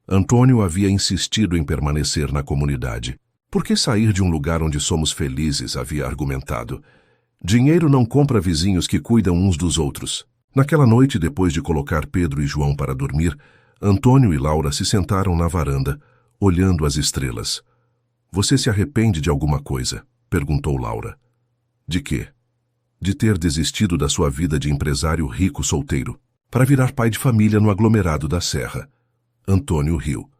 Antônio havia insistido em permanecer na comunidade. Por que sair de um lugar onde somos felizes, havia argumentado. Dinheiro não compra vizinhos que cuidam uns dos outros. Naquela noite, depois de colocar Pedro e João para dormir, Antônio e Laura se sentaram na varanda, olhando as estrelas. Você se arrepende de alguma coisa? Perguntou Laura. De quê? De ter desistido da sua vida de empresário rico solteiro, para virar pai de família no aglomerado da Serra. Antônio riu.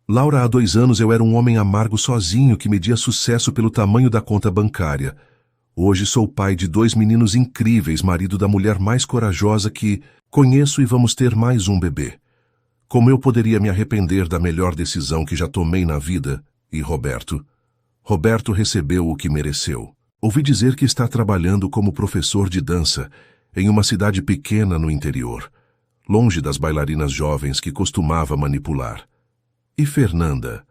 Laura, há 2 anos eu era um homem amargo sozinho que media sucesso pelo tamanho da conta bancária. Hoje sou pai de 2 meninos incríveis, marido da mulher mais corajosa que conheço e vamos ter mais um bebê. Como eu poderia me arrepender da melhor decisão que já tomei na vida E Roberto? Roberto recebeu o que mereceu. Ouvi dizer que está trabalhando como professor de dança em uma cidade pequena no interior, longe das bailarinas jovens que costumava manipular. E Fernanda?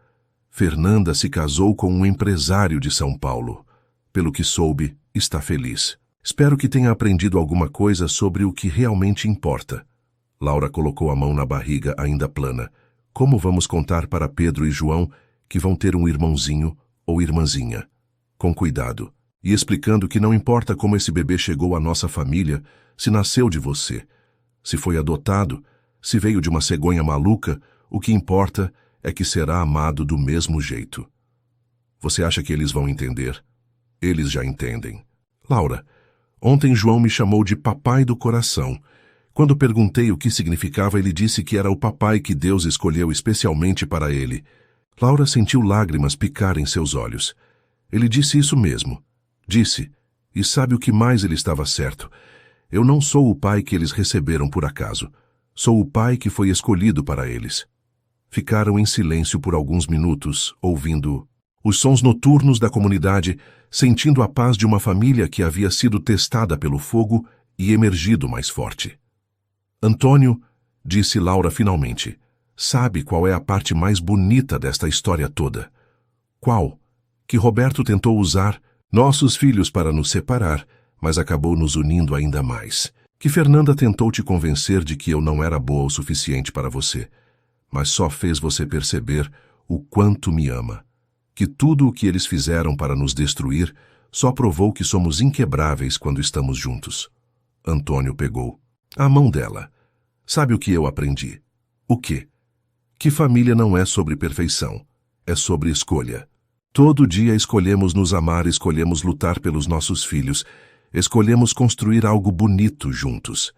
Fernanda se casou com um empresário de São Paulo. Pelo que soube, está feliz. Espero que tenha aprendido alguma coisa sobre o que realmente importa. Laura colocou a mão na barriga ainda plana. Como vamos contar para Pedro e João que vão ter um irmãozinho ou irmãzinha? Com cuidado. E explicando que não importa como esse bebê chegou à nossa família, se nasceu de você, se foi adotado, se veio de uma cegonha maluca, o que importa é que será amado do mesmo jeito. Você acha que eles vão entender? Eles já entendem. Laura, ontem João me chamou de papai do coração. Quando perguntei o que significava, ele disse que era o papai que Deus escolheu especialmente para ele. Laura sentiu lágrimas picar em seus olhos. Ele disse isso mesmo. Disse, e sabe o que mais ele estava certo? Eu não sou o pai que eles receberam por acaso. Sou o pai que foi escolhido para eles. Ficaram em silêncio por alguns minutos, ouvindo os sons noturnos da comunidade, sentindo a paz de uma família que havia sido testada pelo fogo e emergido mais forte. Antônio, disse Laura finalmente, sabe qual é a parte mais bonita desta história toda? Qual? Que Roberto tentou usar nossos filhos para nos separar, mas acabou nos unindo ainda mais. Que Fernanda tentou te convencer de que eu não era boa o suficiente para você, mas só fez você perceber o quanto me ama. Que tudo o que eles fizeram para nos destruir só provou que somos inquebráveis quando estamos juntos. Antônio pegou a mão dela. Sabe o que eu aprendi? O quê? Que família não é sobre perfeição, é sobre escolha. Todo dia escolhemos nos amar, escolhemos lutar pelos nossos filhos, escolhemos construir algo bonito juntos.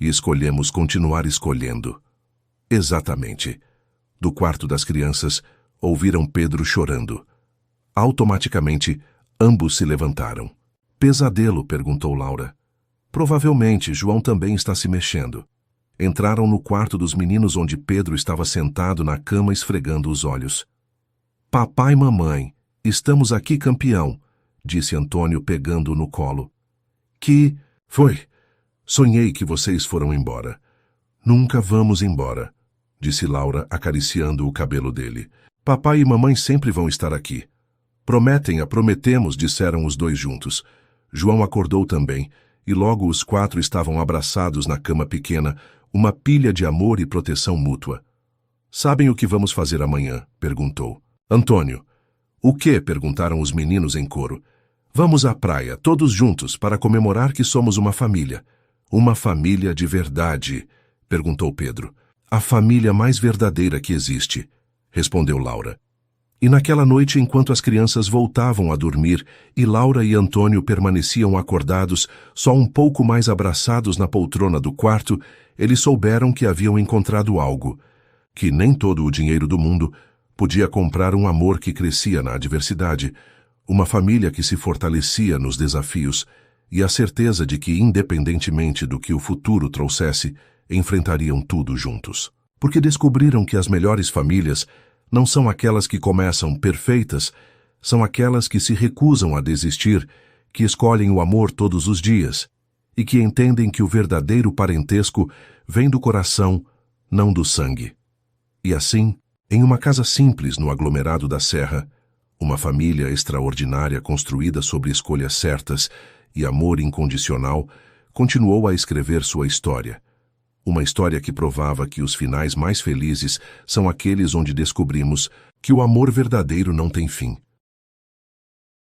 E escolhemos continuar escolhendo. Exatamente. Do quarto das crianças, ouviram Pedro chorando. Automaticamente, ambos se levantaram. Pesadelo? Perguntou Laura. Provavelmente, João também está se mexendo. Entraram no quarto dos meninos onde Pedro estava sentado na cama esfregando os olhos. Papai e mamãe, estamos aqui, campeão, disse Antônio pegando-o no colo. Que foi? Sonhei que vocês foram embora. Nunca vamos embora, disse Laura acariciando o cabelo dele. Papai e mamãe sempre vão estar aqui. Prometem-a, prometemos, disseram os dois juntos. João acordou também, e logo os quatro estavam abraçados na cama pequena, uma pilha de amor e proteção mútua. Sabem o que vamos fazer amanhã? Perguntou. Antônio. O quê? Perguntaram os meninos em coro. Vamos à praia, todos juntos, para comemorar que somos uma família. Uma família de verdade, perguntou Pedro. A família mais verdadeira que existe, respondeu Laura. E naquela noite, enquanto as crianças voltavam a dormir e Laura e Antônio permaneciam acordados, só um pouco mais abraçados na poltrona do quarto, eles souberam que haviam encontrado algo, que nem todo o dinheiro do mundo podia comprar um amor que crescia na adversidade, uma família que se fortalecia nos desafios e a certeza de que, independentemente do que o futuro trouxesse, enfrentariam tudo juntos. Porque descobriram que as melhores famílias não são aquelas que começam perfeitas, são aquelas que se recusam a desistir, que escolhem o amor todos os dias e que entendem que o verdadeiro parentesco vem do coração, não do sangue. E assim, em uma casa simples no aglomerado da Serra, uma família extraordinária construída sobre escolhas certas e amor incondicional, continuou a escrever sua história. Uma história que provava que os finais mais felizes são aqueles onde descobrimos que o amor verdadeiro não tem fim.